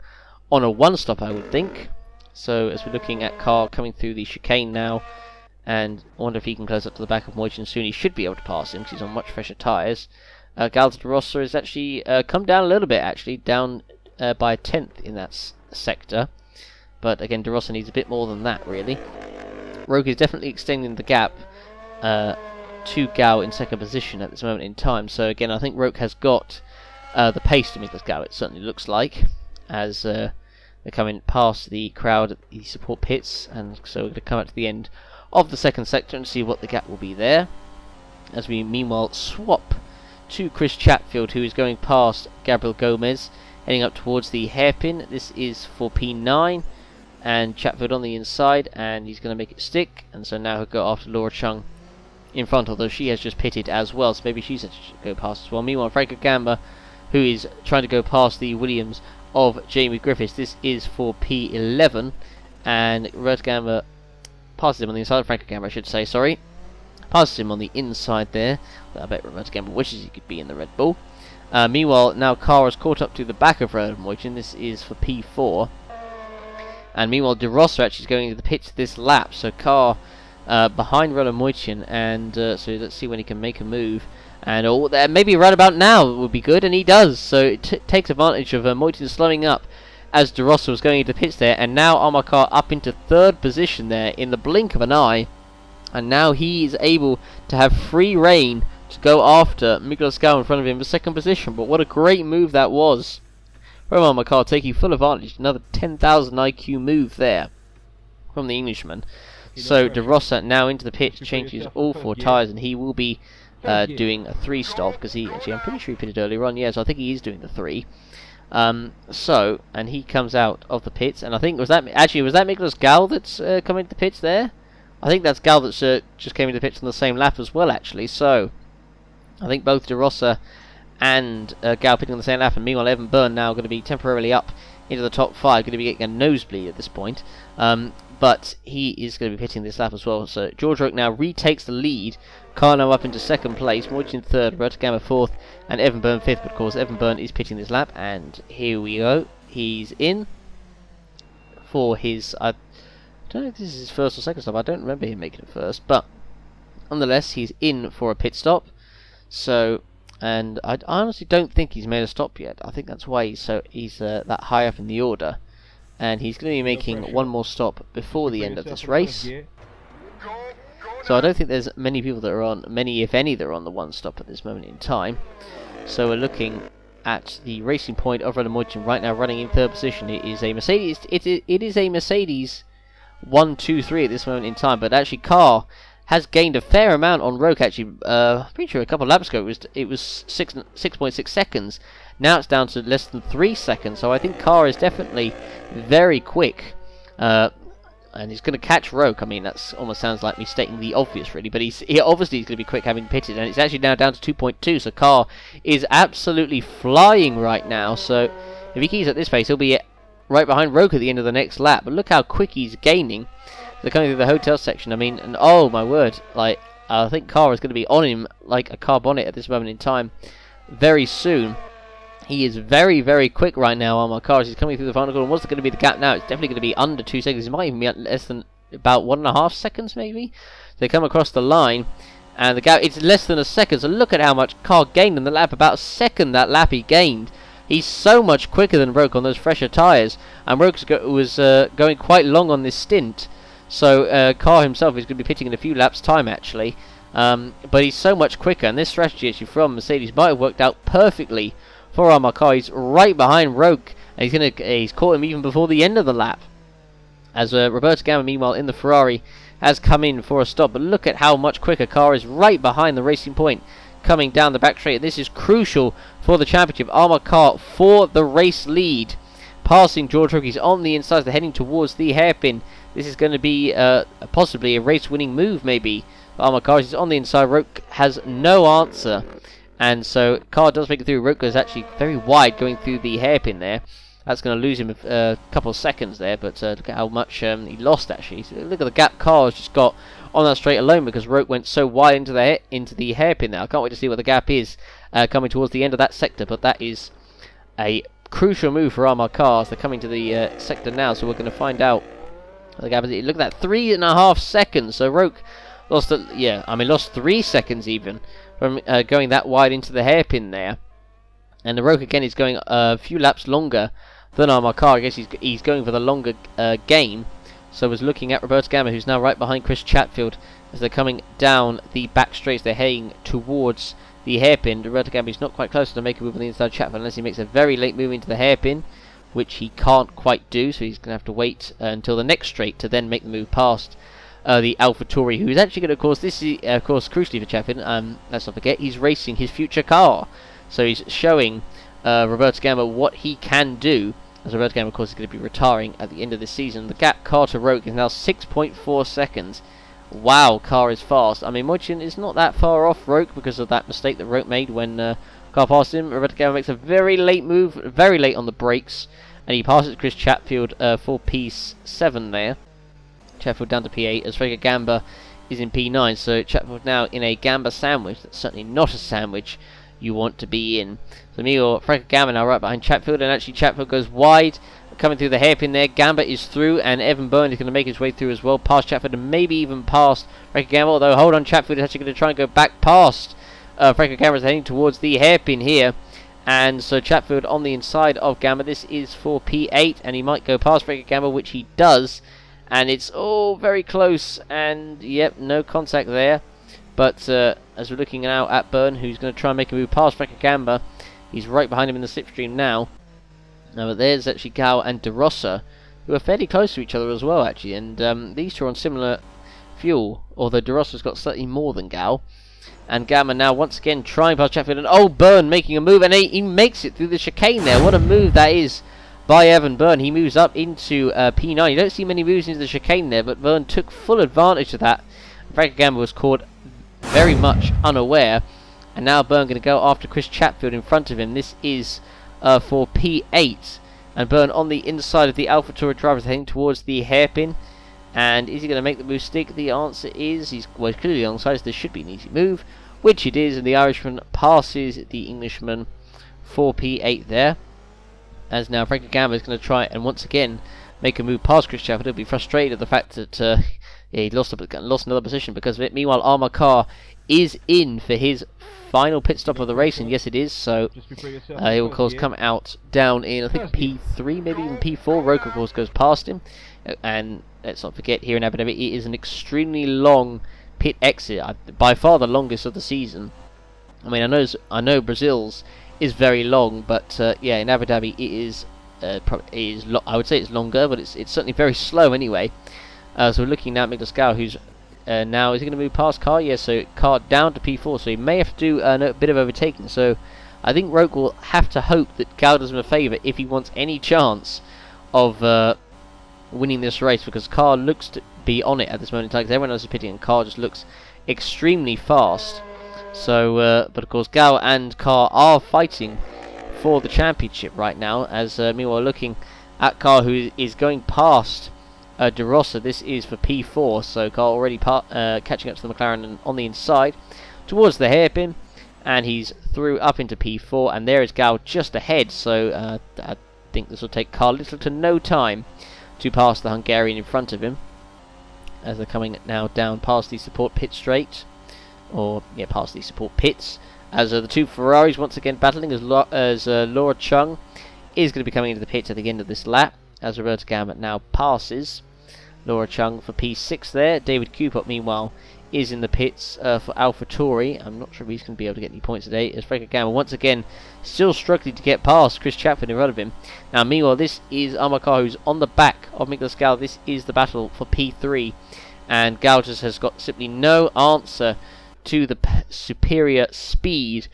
on a one stop, I would think. So as we're looking at Carr coming through the chicane now, and I wonder if he can close up to the back of Moitin soon. He should be able to pass him because he's on much fresher tyres. Gal De Rosa has actually come down a little bit, actually, down by 1/10 in that sector. But again, De Rosa needs a bit more than that, really. Roke is definitely extending the gap to Gal in second position at this moment in time. So again, I think Roke has got the pace to Miklos Gal, it certainly looks like, as they're coming past the crowd at the support pits. And so we're going to come up to the end of the second sector and see what the gap will be there, as we meanwhile swap to Chris Chatfield, who is going past Gabriel Gomez heading up towards the hairpin. This is for P9, and Chatfield on the inside, and he's going to make it stick, and so now he'll go after Laura Chung in front, although she has just pitted as well, so maybe she's going to go past as well. Meanwhile, Franco Gamba, who is trying to go past the Williams of Jamie Griffiths. This is for P11, and Roberto Gamba passes him on the inside. Franco Gamba, I should say, sorry. Passes him on the inside there. I bet Roberto Gamba wishes he could be in the Red Bull. Meanwhile, now Carr has caught up to the back of Roland Moichin. This is for P4. And meanwhile, De Rossa actually is going into the pits this lap. So Carr behind Roland Moichin, and so let's see when he can make a move. And maybe right about now would be good, and he does. So it takes advantage of Moichin slowing up as De Rossa was going into the pits there. And now Amarkar up into 3rd position there in the blink of an eye. And now he is able to have free reign to go after Miguel Scow in front of him for 2nd position. But what a great move that was from Amarkar, taking full advantage. Another 10,000 IQ move there from the Englishman. So De Rossa now into the pits, changes all 4 tyres, and he will be doing a 3 stop, because he actually, I'm pretty sure he pitted earlier on. Yeah, so I think he is doing the 3. And he comes out of the pits, and I think was that Nicholas Gal that's coming to the pits there? I think that's Gal that's just came into the pits on the same lap as well, actually. So I think both De Rossa and Gal pitting on the same lap, and meanwhile Evan Byrne now going to be temporarily up into the top 5, going to be getting a nosebleed at this point. But he is going to be pitting this lap as well. So George Roke now retakes the lead. Carr now up into 2nd place, Moichin 3rd, Roberto Gamba 4th, and Evan Byrne 5th. But of course, Evan Byrne is pitting this lap, and here we go. He's in for his. I don't know if this is his 1st or 2nd stop. I don't remember him making it first, but nonetheless, he's in for a pit stop. So, and I honestly don't think he's made a stop yet. I think that's why he's that high up in the order. And he's going to be making one more stop before the end of this race. So I don't think there's many people that are on, many if any, that are on the 1 stop at this moment in time. So we're looking at the racing point of Roland Moichin right now, running in 3rd position. It is a Mercedes. It is a Mercedes 1, 2, 3 at this moment in time. But actually, Carr has gained a fair amount on Roke. Actually, pretty sure a couple of laps ago it was 6.6 seconds. Now it's down to less than 3 seconds, so I think Carr is definitely very quick. And he's going to catch Roke. I mean, that almost sounds like me stating the obvious, really. But he obviously is going to be quick, having pitted. And it's actually now down to 2.2, so Carr is absolutely flying right now. So if he keeps at this pace, he'll be right behind Roke at the end of the next lap. But look how quick he's gaining. They're coming through the hotel section. I mean, and oh my word, like, I think Carr is going to be on him like a car bonnet at this moment in time very soon. He is very, very quick right now on my car as he's coming through the final corner. What's going to be the gap now? It's definitely going to be under 2 seconds. It might even be less than about 1.5 seconds, maybe. They come across the line, and the gap, it's less than a second. So look at how much Carr gained in the lap. About a second that lap he gained. He's so much quicker than Roke on those fresher tyres. And Roke was going quite long on this stint. So Carr himself is going to be pitting in a few laps' time, actually. But he's so much quicker. And this strategy actually from Mercedes might have worked out perfectly for Amarkar. He's right behind Roke, and he's caught him even before the end of the lap. As Roberto Gamba, meanwhile, in the Ferrari, has come in for a stop. But look at how much quicker Carr is right behind the Racing Point, coming down the back straight. And this is crucial for the championship. Amarkar for the race lead, passing George Roke. He's on the inside. They're heading towards the hairpin. This is going to be possibly a race-winning move, maybe. But Amarkar is on the inside. Roke has no answer. And so Carr does make it through. Roke is actually very wide going through the hairpin there. That's going to lose him a couple of seconds there, but look at how much he lost, actually. So look at the gap Carr has just got on that straight alone, because Roke went so wide into the hairpin there. I can't wait to see what the gap is coming towards the end of that sector, but that is a crucial move for Amarkar as they're coming to the sector now, so we're going to find out what the gap is. Look at that, 3.5 seconds. So Roke lost 3 seconds even from going that wide into the hairpin there. And the Roke again is going a few laps longer than Amarkar. I guess he's going for the longer game. So I was looking at Roberto Gamba, who's now right behind Chris Chatfield as they're coming down the back straights. They're heading towards the hairpin. Roberto Gamba is not quite close to make a move on the inside Chatfield unless he makes a very late move into the hairpin, which he can't quite do. So he's going to have to wait until the next straight to then make the move past the AlphaTauri, who's actually going to, of course, this is, crucially for Chatfield, let's not forget, he's racing his future car. So he's showing Roberto Gamba what he can do, as Roberto Gamba, of course, is going to be retiring at the end of this season. The gap car to Roke is now 6.4 seconds. Wow, car is fast. I mean, Moichin is not that far off Roke because of that mistake that Roke made when car passed him. Roberto Gamba makes a very late move, very late on the brakes, and he passes Chris Chatfield for P7 there. Chatfield down to P8 as Franco Gamba is in P9, so Chatfield now in a Gamba sandwich. That's certainly not a sandwich you want to be in. So Franco Gamba now right behind Chatfield, and actually Chatfield goes wide, coming through the hairpin there. Gamba is through, and Evan Byrne is going to make his way through as well, past Chatfield and maybe even past Franco Gamba, although hold on, Chatfield is actually going to try and go back past Franco Gamba is heading towards the hairpin here, and so Chatfield on the inside of Gamba. This is for P8, and he might go past Franco Gamba, which he does, and it's all very close, and yep, no contact there. But as we're looking now at Byrne, who's going to try and make a move past Franco Gamba, he's right behind him in the slipstream now. But there's actually Gal and De Rosa, who are fairly close to each other as well, actually, and these two are on similar fuel, although De Rosa's got slightly more than Gal. And Gamba now once again trying past Chatfield, and oh, Byrne making a move, and he makes it through the chicane there. What a move that is by Evan Byrne. He moves up into P9. You don't see many moves into the chicane there, but Byrne took full advantage of that. Franco Gamba was caught very much unaware, and now Byrne going to go after Chris Chatfield in front of him. This is for P8, and Byrne on the inside of the AlphaTauri driver heading towards the hairpin. And is he going to make the move stick? The answer is he's clearly alongside, so this should be an easy move, which it is, and the Irishman passes the Englishman for P8 there. As now Franco Gamba is going to try and once again make a move past Chris Chatfield. He'll be frustrated at the fact that he lost another position because of it. Meanwhile, Armour Car is in for his final pit stop of the race, and yes it is, so he will of course come out down in, I think, P3, maybe even P4. Roke of course goes past him, and let's not forget, here in Abu Dhabi it is an extremely long pit exit, by far the longest of the season. I mean, I know Brazil's is very long, but yeah, in Abu Dhabi it is I would say it's longer, but it's certainly very slow anyway. So we're looking now at Miklas Gau, who's now, is he going to move past Carr? Yes, so Carr down to P4, so he may have to do a bit of overtaking. So I think Roke will have to hope that Gau does him a favour if he wants any chance of winning this race, because Carr looks to be on it at this moment in time, because everyone else is pitting and Carr just looks extremely fast. So, but of course Gau and Carr are fighting for the championship right now, as meanwhile looking at Carr, who is going past De Rosa. This is for P4, so Carr already catching up to the McLaren and on the inside towards the hairpin, and he's through up into P4, and there is Gau just ahead, so I think this will take Carr little to no time to pass the Hungarian in front of him, as they're coming now down past the support pit straight, or yeah, past the support pits, as the two Ferraris once again battling, as Laura Chung is going to be coming into the pits at the end of this lap, as Roberto Gamba now passes Laura Chung for P6 there. David Kupop meanwhile is in the pits for AlphaTauri. I'm not sure if he's going to be able to get any points today, as Franco Gamba once again still struggling to get past Chris Chatfield in front of him. Now meanwhile this is Armour Car, who's on the back of Miklas Gau. This is the battle for P3, and Gau just has got simply no answer to the superior speed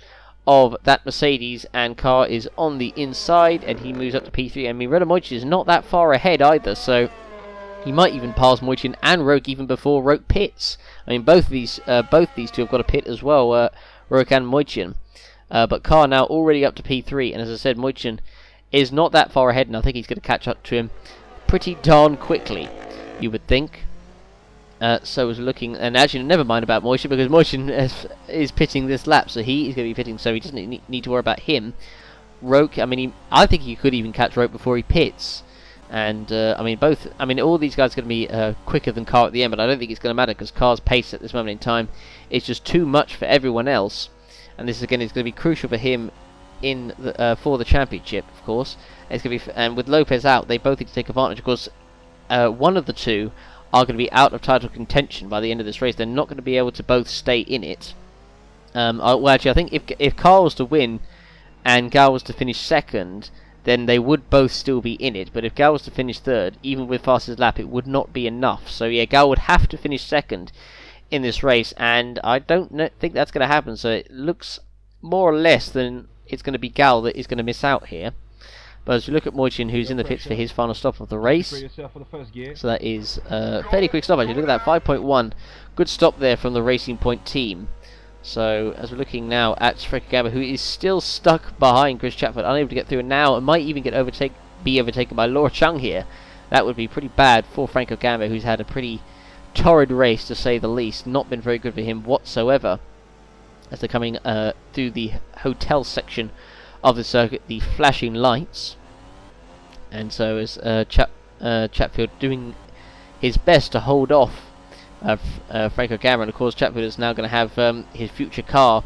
of that Mercedes, and Carr is on the inside and he moves up to P3. I mean, Renato Moichin is not that far ahead either, so he might even pass Moichin and Roke even before Roke pits. I mean, both these two have got a pit as well, Roke and Moichin. But Carr now already up to P3, and as I said, Moichin is not that far ahead, and I think he's going to catch up to him pretty darn quickly, you would think. So was looking, and actually never mind about Moichin, because Moichin is pitting this lap, so he is going to be pitting, so he doesn't need to worry about him. Roke, I mean, I think he could even catch Roke before he pits, and I mean all these guys are going to be quicker than Carr at the end, but I don't think it's going to matter, because Carr's pace at this moment in time is just too much for everyone else, and this again is going to be crucial for him in the, for the championship, of course. It's going to be, and with Lopez out, they both need to take advantage. Of course, one of the two are going to be out of title contention by the end of this race. They're not going to be able to both stay in it. Well, actually, I think if Carl was to win and Gal was to finish second, then they would both still be in it. But if Gal was to finish third, even with fastest lap, it would not be enough. So yeah, Gal would have to finish second in this race, and I don't think that's going to happen. So it looks more or less than it's going to be Gal that is going to miss out here. But as we look at Moichin, who's in the pits for his final stop of the race, so that is a fairly quick stop actually. Look at that, 5.1. Good stop there from the Racing Point team. So as we're looking now at Franco Gamba, who is still stuck behind Chris Chatfield, unable to get through, and now might even be overtaken by Laura Chung here. That would be pretty bad for Franco Gamba, who's had a pretty torrid race to say the least. Not been very good for him whatsoever. As they're coming through the hotel section of the circuit, the flashing lights, and so as Chatfield doing his best to hold off Franco Gamba, and of course Chatfield is now going to have his future car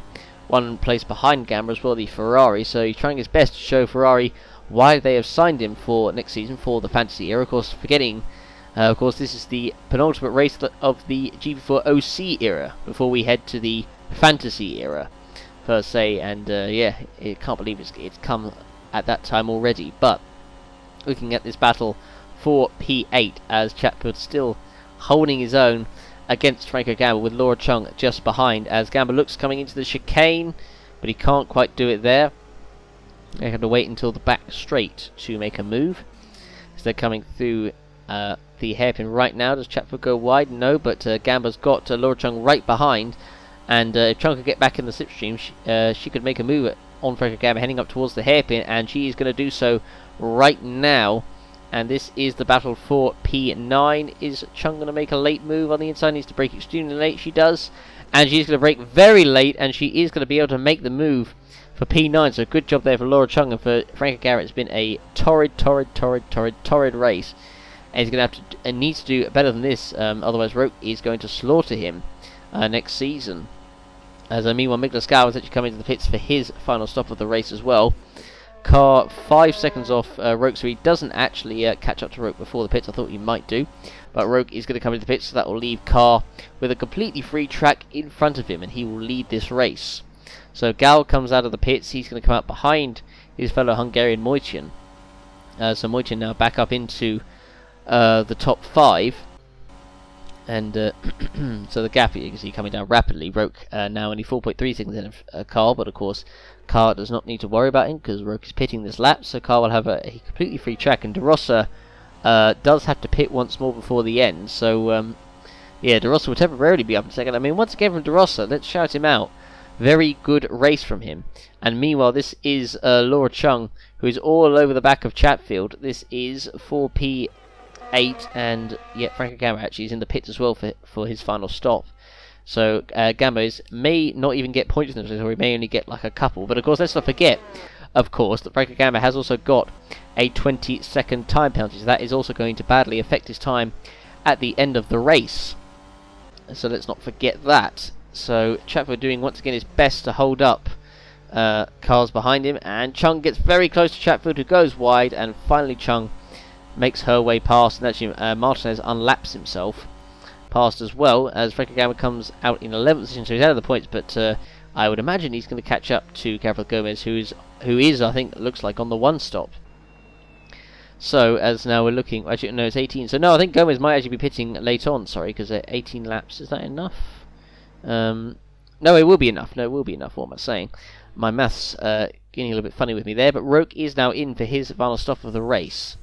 one place behind Gamba as well, the Ferrari, so he's trying his best to show Ferrari why they have signed him for next season for the fantasy era. Of course, forgetting of course this is the penultimate race of the GP4 OC era before we head to the fantasy era per se, and yeah, I can't believe it's come at that time already. But looking at this battle for P8, as Chatfield still holding his own against Franco Gamba, with Laura Chung just behind, as Gamba looks coming into the chicane, but he can't quite do it there. They have to wait until the back straight to make a move, as they're coming through the hairpin right now. Does Chatfield go wide? No, but Gamba's got Laura Chung right behind. And if Chung could get back in the slipstream, she could make a move on Franco Gamba, heading up towards the hairpin, and she is going to do so right now. And this is the battle for P9. Is Chung going to make a late move on the inside? Needs to brake extremely late. She does, and she's going to brake very late, and she is going to be able to make the move for P9. So good job there for Laura Chung, and for Franco Gamba. It's been a torrid race, and he's going to have to needs to do better than this. Otherwise, Roke is going to slaughter him next season. As meanwhile, Miklas Gal is actually coming to the pits for his final stop of the race as well. Car 5 seconds off Roke, so he doesn't actually catch up to Roke before the pits. I thought he might do, but Roke is going to come into the pits, so that will leave Car with a completely free track in front of him, and he will lead this race. So Gal comes out of the pits. He's going to come out behind his fellow Hungarian Moichin. So Moichin now back up into the top 5. And so the gap, you can see, coming down rapidly. Roke now only 4.3 seconds in of Carl, but of course Carl does not need to worry about him because Roke is pitting this lap, so Carl will have a completely free track. And De Rosa does have to pit once more before the end, so yeah, De Rosa will temporarily be up in second. I mean, once again from De Rosa, let's shout him out. Very good race from him. And meanwhile, this is Laura Chung, who is all over the back of Chatfield. This is 4P8, and yet Franco Gamba actually is in the pits as well for his final stop. So Gamba may not even get points in this, or he may only get like a couple. But of course, let's not forget, of course, that Franco Gamba has also got a 20-second time penalty. So that is also going to badly affect his time at the end of the race. So let's not forget that. So Chatfield doing once again his best to hold up cars behind him, and Chung gets very close to Chatfield, who goes wide, and finally Chung makes her way past, and actually Martinez unlaps himself past as well, as Franco Gamba comes out in 11th position, so he's out of the points, but I would imagine he's going to catch up to Gabriel Gomez, who is I think, looks like on the 1 stop. So as now we're looking, actually no, it's 18, so no, I think Gomez might actually be pitting late on, sorry, because 18 laps, is that enough? No, it will be enough, what am I saying? My maths getting a little bit funny with me there, but Roke is now in for his final stop of the race.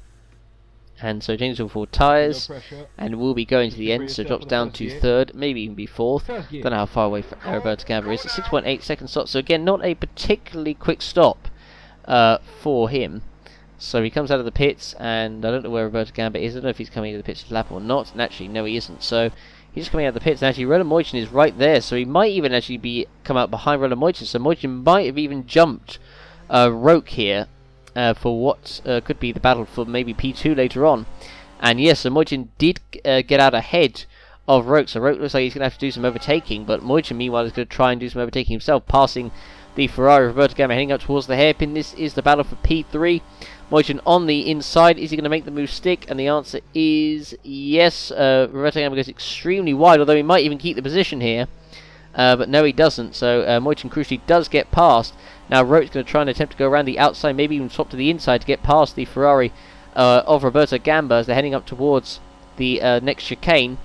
And so James will forward tyres, and will be going to the end, so drops down to 3rd, maybe even be 4th. Don't know how far away Roberto Gamba is. 6.8 second stop, so again, not a particularly quick stop for him. So he comes out of the pits, and I don't know where Roberto Gamba is. I don't know if he's coming into the pits lap or not, and actually, no, he isn't. So he's just coming out of the pits, and actually Roland Moichin is right there, so he might even actually come out behind Roland Moichin, so Moichin might have even jumped Roke here. For what could be the battle for maybe P2 later on. And yes, so Moichin did get out ahead of Roke, so Roke looks like he's going to have to do some overtaking, but Moichin meanwhile is going to try and do some overtaking himself, passing the Ferrari Roberto Gamba, heading up towards the hairpin. This is the battle for P3. Moichin on the inside, is he going to make the move stick? And the answer is yes. Roberto Gamba goes extremely wide, although he might even keep the position here. But no, he doesn't, so Moichin crucially does get past. Now Roke's going to try and attempt to go around the outside, maybe even swap to the inside to get past the Ferrari of Roberto Gamba as they're heading up towards the next chicane.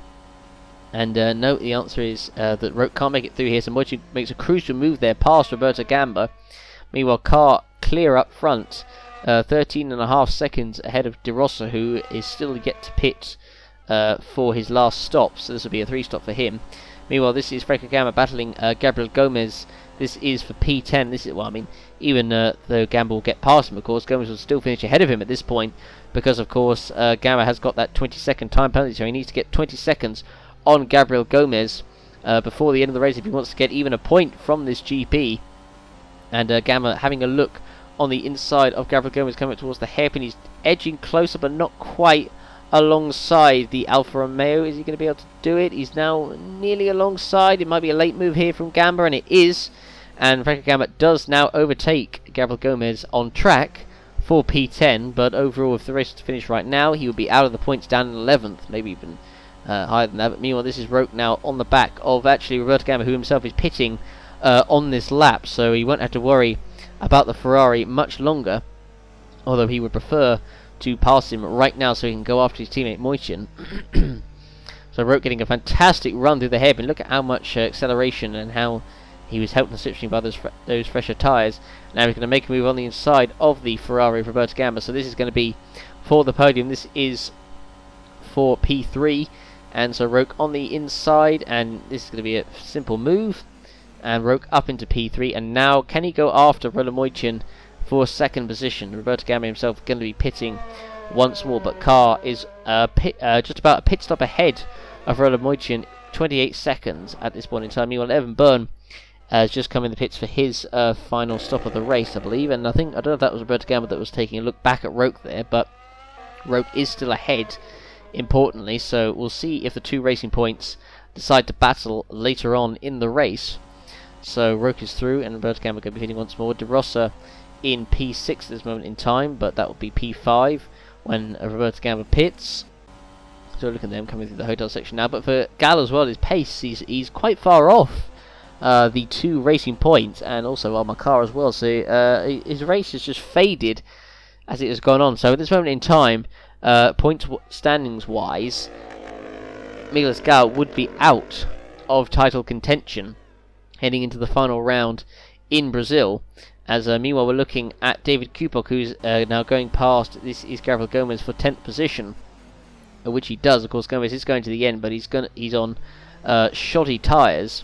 And no, the answer is that Roke can't make it through here, so Moichin makes a crucial move there past Roberto Gamba. Meanwhile, Carr clear up front, 13.5 seconds ahead of De Rosa, who is still yet to pit for his last stop, so this will be a 3-stop for him. Meanwhile, this is Franco Gama battling Gabriel Gomez. This is for P10. This is, well, I mean, even though Gamba will get past him, of course, Gomez will still finish ahead of him at this point, because, of course, Gama has got that 20-second time penalty, so he needs to get 20 seconds on Gabriel Gomez before the end of the race if he wants to get even a point from this GP. And Gama having a look on the inside of Gabriel Gomez coming towards the hairpin. He's edging closer, but not quite alongside the Alfa Romeo. Is he going to be able to do it? He's now nearly alongside. It might be a late move here from Gamba, and it is. And Franco Gamba does now overtake Gabriel Gomez on track for P10, but overall, if the race was to finish right now, he would be out of the points, down in 11th, maybe even higher than that. But meanwhile, this is Roque now on the back of actually Roberto Gamba, who himself is pitting on this lap, so he won't have to worry about the Ferrari much longer, although he would prefer to pass him right now so he can go after his teammate Moichin. So Roque getting a fantastic run through the hairpin. Look at how much acceleration and how he was helped in the slipstream by those fresher tyres. Now he's going to make a move on the inside of the Ferrari of Roberto Gamba, so this is going to be for the podium. This is for P3, and so Roque on the inside, and this is going to be a simple move. And Roque up into P3, and now can he go after Roland Moichin for second position? Roberto Gamba himself going to be pitting once more, but Carr is just about a pit stop ahead of Roland Moichin, 28 seconds at this point in time. Meanwhile, Evan Byrne has just come in the pits for his final stop of the race, I believe, and I don't know if that was Roberto Gamba that was taking a look back at Roque there, but Roque is still ahead, importantly, so we'll see if the two racing points decide to battle later on in the race. So Roque is through, and Roberto Gamba going to be hitting once more. De Rosa in P6 at this moment in time, but that will be P5 when Roberto Gamba pits. So look at them coming through the hotel section now. But for Gal as well, his pace, he's quite far off the two racing points, and also Almacar as well. So his race has just faded as it has gone on. So at this moment in time, point standings wise, Miles Gal would be out of title contention heading into the final round in Brazil. As meanwhile, we're looking at David Kupok, who's now going past. This is Gabriel Gomez for 10th position, which he does. Of course, Gomez is going to the end, but he's on shoddy tyres.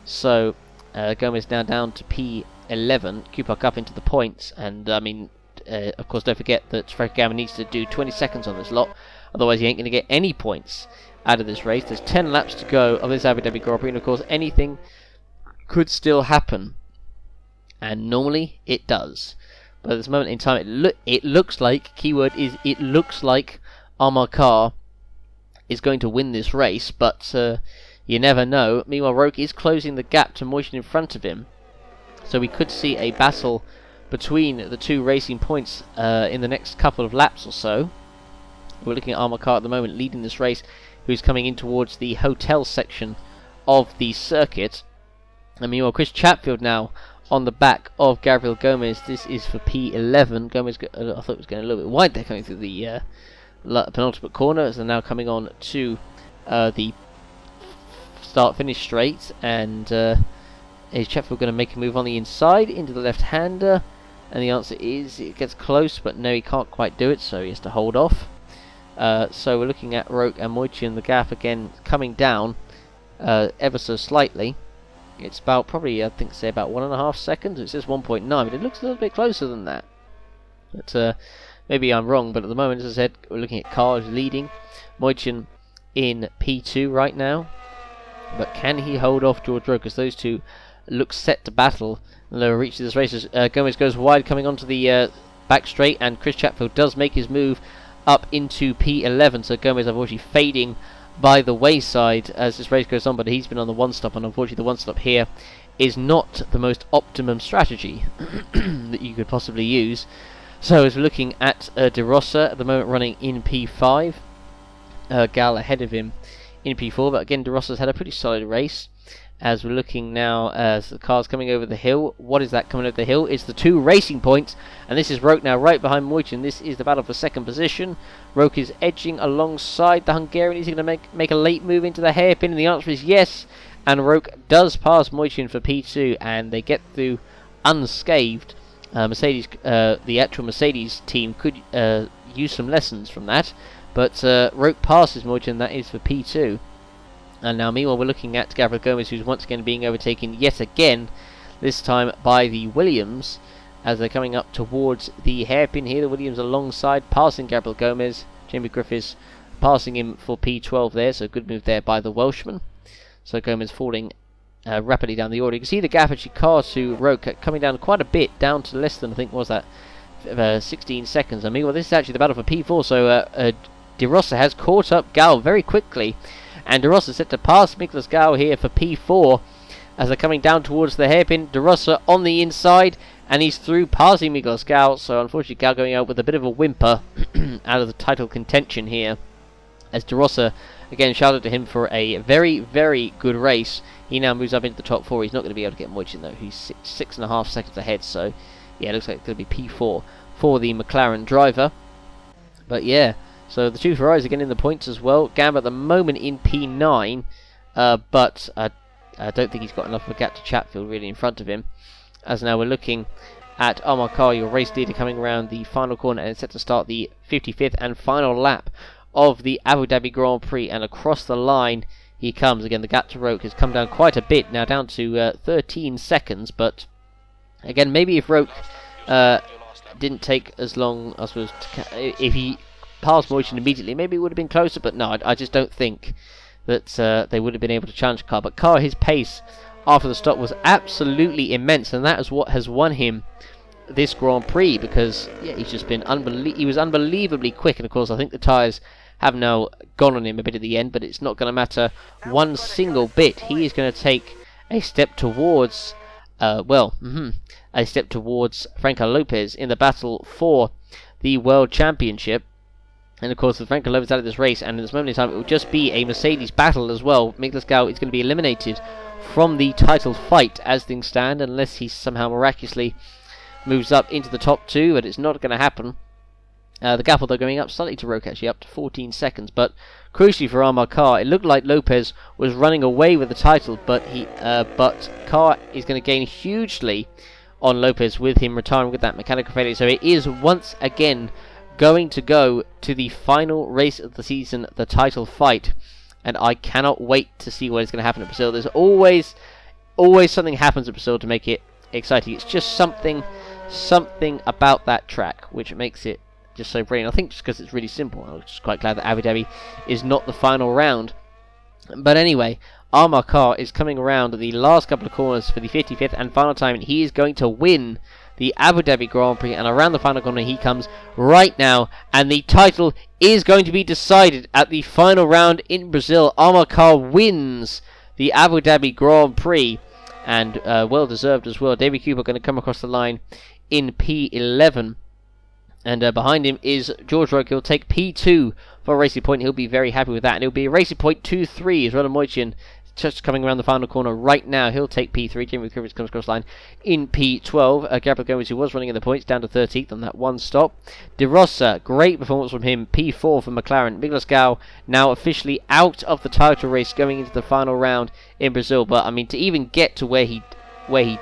So Gomez now down to P11. Kupok up into the points, and I mean, of course, don't forget that Franco Gamba needs to do 20 seconds on this lot, otherwise he ain't going to get any points out of this race. There's 10 laps to go of this Abu Dhabi Grand Prix, and of course, anything could still happen, and normally it does, but at this moment in time it looks like, keyword is it looks like, Almacar is going to win this race, but you never know. Meanwhile, Roque is closing the gap to Moichin in front of him, so we could see a battle between the two racing points in the next couple of laps or so. We're looking at Almacar at the moment leading this race, who's coming in towards the hotel section of the circuit. And meanwhile, Chris Chatfield now on the back of Gabriel Gomez. This is for P11. Gomez, I thought it was going a little bit wide there coming through the penultimate corner, as they're now coming on to the start-finish straight. And is Chatfield going to make a move on the inside into the left-hander? And the answer is it gets close, but no, he can't quite do it, so he has to hold off. So we're looking at Roque and Moichin, the gap again coming down ever so slightly. It's about probably, I think, say about 1.5 seconds. It says 1.9, but it looks a little bit closer than that. But maybe I'm wrong, but at the moment, as I said, we're looking at Carr leading. Moichin in P2 right now. But can he hold off George Roque, as those two look set to battle in the lower reach of this race? As Gomez goes wide coming onto the back straight, and Chris Chatfield does make his move up into P11. So Gomez unfortunately fading by the wayside as this race goes on, but he's been on the one stop, and unfortunately the one stop here is not the most optimum strategy that you could possibly use. So as we're looking at De Rosa at the moment running in P5, Gal ahead of him in P4, but again De Rosa's had a pretty solid race. As we're looking now as the car's coming over the hill, what is that coming over the hill? It's the two racing points, and this is Roque now right behind Moichin. This is the battle for second position. Roque is edging alongside the Hungarian. Is he going to make a late move into the hairpin? And the answer is yes, and Roque does pass Moichin for P2, and they get through unscathed the actual Mercedes team could use some lessons from that. But Roque passes Mojin, that is for P2. And now meanwhile we're looking at Gabriel Gomez, who's once again being overtaken yet again, this time by the Williams, as they're coming up towards the hairpin here. The Williams alongside, passing Gabriel Gomez. Jamie Griffiths passing him for P12 there, so good move there by the Welshman. So Gomez falling rapidly down the order. You can see the gap actually car to Roque coming down quite a bit, down to less than, I think, was that 16 seconds. I mean, well, this is actually the battle for P4, so De Rossa has caught up Gal very quickly, and De Rossa set to pass Nicolas Gal here for P4 as they're coming down towards the hairpin. De Rossa on the inside, and he's through, passing Nicolas Gal, so unfortunately Gal going out with a bit of a whimper out of the title contention here, as De Rossa again shouted to him for a very, very good race. He now moves up into the top 4. He's not going to be able to get Mojin though. He's 6.5 seconds ahead, so yeah, it looks like it's going to be P4 for the McLaren driver. But yeah, so the two Ferraris again in the points as well. Gamba at the moment in P9, but I don't think he's got enough of a gap to Chatfield really in front of him. As now we're looking at Amar Kar, your race leader, coming around the final corner and set to start the 55th and final lap of the Abu Dhabi Grand Prix, and across the line he comes. Again, the gap to Roque has come down quite a bit, now down to 13 seconds, but again, maybe if Roque didn't take as long, I suppose, if he passed Mojin immediately, maybe it would have been closer, but no, I just don't think that they would have been able to challenge Car. But Car, his pace after the stop was absolutely immense, and that is what has won him this Grand Prix, because yeah, he's just been he was unbelievably quick, and of course I think the tyres have now gone on him a bit at the end, but it's not going to matter one single bit. He is going to take a step towards a step towards Franco Lopez in the battle for the World Championship. And of course, with Franco Lopez out of this race, and at this moment in time, it will just be a Mercedes battle as well. Nicolas Gal is going to be eliminated from the title fight as things stand, unless he somehow miraculously moves up into the top 2, but it's not going to happen. The gap, although going up slightly to Roque, actually up to 14 seconds, but crucially for Amar Kar, it looked like Lopez was running away with the title, but Kar is going to gain hugely on Lopez with him retiring with that mechanical failure. So it is once again going to go to the final race of the season, the title fight, and I cannot wait to see what is going to happen at Brazil. There's always something happens at Brazil to make it exciting. It's just something about that track which makes it just so brilliant. I think just because it's really simple. I'm just quite glad that Abu Dhabi is not the final round. But anyway, Amar Kar is coming around the last couple of corners for the 55th and final time, and he is going to win the Abu Dhabi Grand Prix, and around the final corner he comes right now, and the title is going to be decided at the final round in Brazil. Amar Kar wins the Abu Dhabi Grand Prix, and well deserved as well. David Cooper going to come across the line in P11, and behind him is George Roque. He'll take P2 for a racing point. He'll be very happy with that, and it'll be a racing point 2-3 as Roland Mojin just coming around the final corner right now. He'll take P3. Jamie Griffiths comes across the line in P12. Gabriel Gomez, who was running in the points, down to 13th on that one stop. De Rossa, great performance from him. P4 for McLaren. Nicolas Gal now officially out of the title race going into the final round in Brazil. But I mean, to even get to where he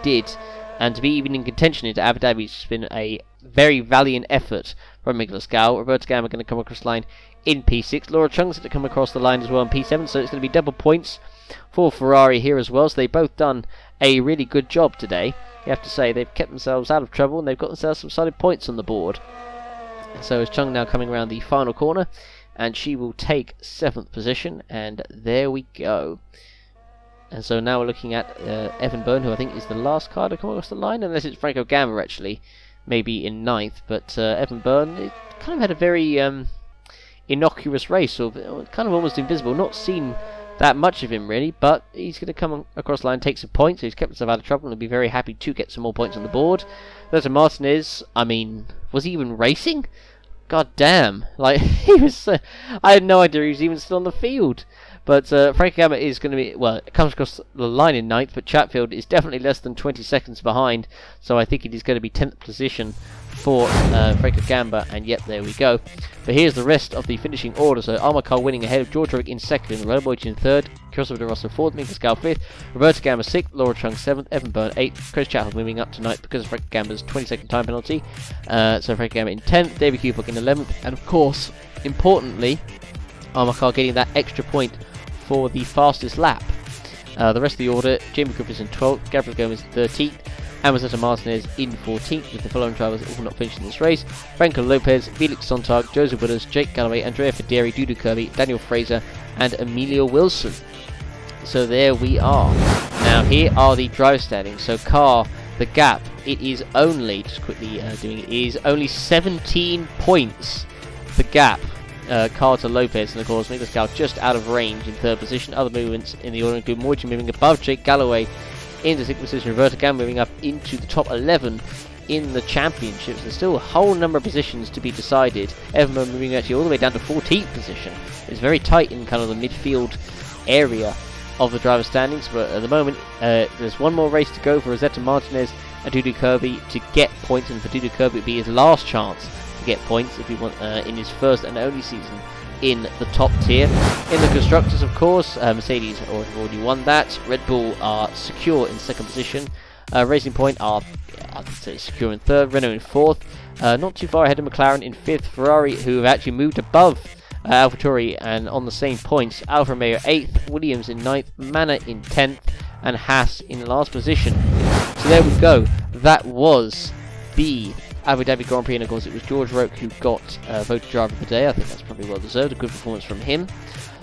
did, and to be even in contention into Abu Dhabi, it's been a very valiant effort from Nicolas Gal. Roberto Gama going to come across the line in P6. Laura Chung's going to come across the line as well in P7, so it's going to be double points for Ferrari here as well. So they've both done a really good job today. You have to say they've kept themselves out of trouble, and they've got themselves some solid points on the board. So is Chung now coming around the final corner, and she will take 7th position, and there we go. And so now we're looking at Evan Byrne, who I think is the last car to come across the line, unless it's Franco Gama actually, maybe in 9th. But Evan Byrne kind of had a very innocuous race, or kind of almost invisible. Not seen that much of him really, but he's going to come across the line, take some points. So he's kept himself out of trouble and will be very happy to get some more points on the board. Roberto Martinez, I mean, was he even racing? God damn, like he was. I had no idea he was even still on the field. But Franco Gamba is going to be, well, it comes across the line in 9th, but Chatfield is definitely less than 20 seconds behind, so I think it is going to be 10th position for Franco Gamba, and yep, there we go. But here's the rest of the finishing order. So Armakar winning ahead of George Rowick in 2nd, Roboich in 3rd, Christopher de Rosso 4th, Minka Scal 5th, Roberto Gamba 6th, Laura Chung 7th, Evan Byrne 8th, Chris Chatfield moving up to 9th because of Franco Gamba's 20-second time penalty. So Franco Gamba in 10th, David Kubok in 11th, and of course, importantly, Armakar getting that extra point for the fastest lap. The rest of the order, Jamie Griffiths in 12th, Gabriel Gomez in 13th, Amazetta Martinez in 14th, with the following drivers all not finishing this race: Franco Lopez, Felix Sontag, Joseph Willis, Jake Galloway, Andrea Federi, Dudu Kirby, Daniel Fraser, and Emilio Wilson. So there we are. Now here are the driver standings. So car, the gap, it is only, just quickly doing it, is only 17 points. The gap. Car to Lopez, and of course Minka Scal just out of range in 3rd position. Other movements in the order include Moichi moving above Jake Galloway into 6th position, Roberto Gamba moving up into the top 11 in the championships. There's still a whole number of positions to be decided. Everman moving actually all the way down to 14th position. It's very tight in kind of the midfield area of the driver standings, but at the moment there's one more race to go for Rosetta Martinez and Dudu Kirby to get points, and for Dudu Kirby it would be his last chance to get points if he want in his first and only season in the top tier. In the constructors, of course, Mercedes have already won that. Red Bull are secure in 2nd position. Racing Point are, I would say, secure in 3rd. Renault in 4th. Not too far ahead of McLaren in 5th. Ferrari, who have actually moved above AlphaTauri and on the same points. Alfa Romeo 8th. Williams in 9th. Manor in 10th. And Haas in last position. So there we go. That was the Abu Dhabi Grand Prix, and of course it was George Rowick who got voted driver of the day. I think that's probably well deserved, a good performance from him.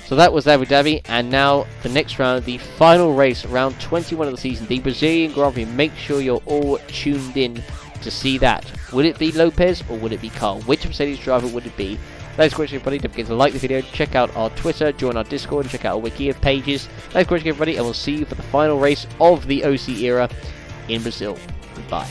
So that was Abu Dhabi, and now the next round, the final race, round 21 of the season, the Brazilian Grand Prix. Make sure you're all tuned in to see that. Would it be Lopez or would it be Carl? Which Mercedes driver would it be? Thanks for watching, everybody. Don't forget to like the video, check out our Twitter, join our Discord, and check out our Wiki of pages. Thanks for watching, everybody, and we'll see you for the final race of the OC era in Brazil. Goodbye.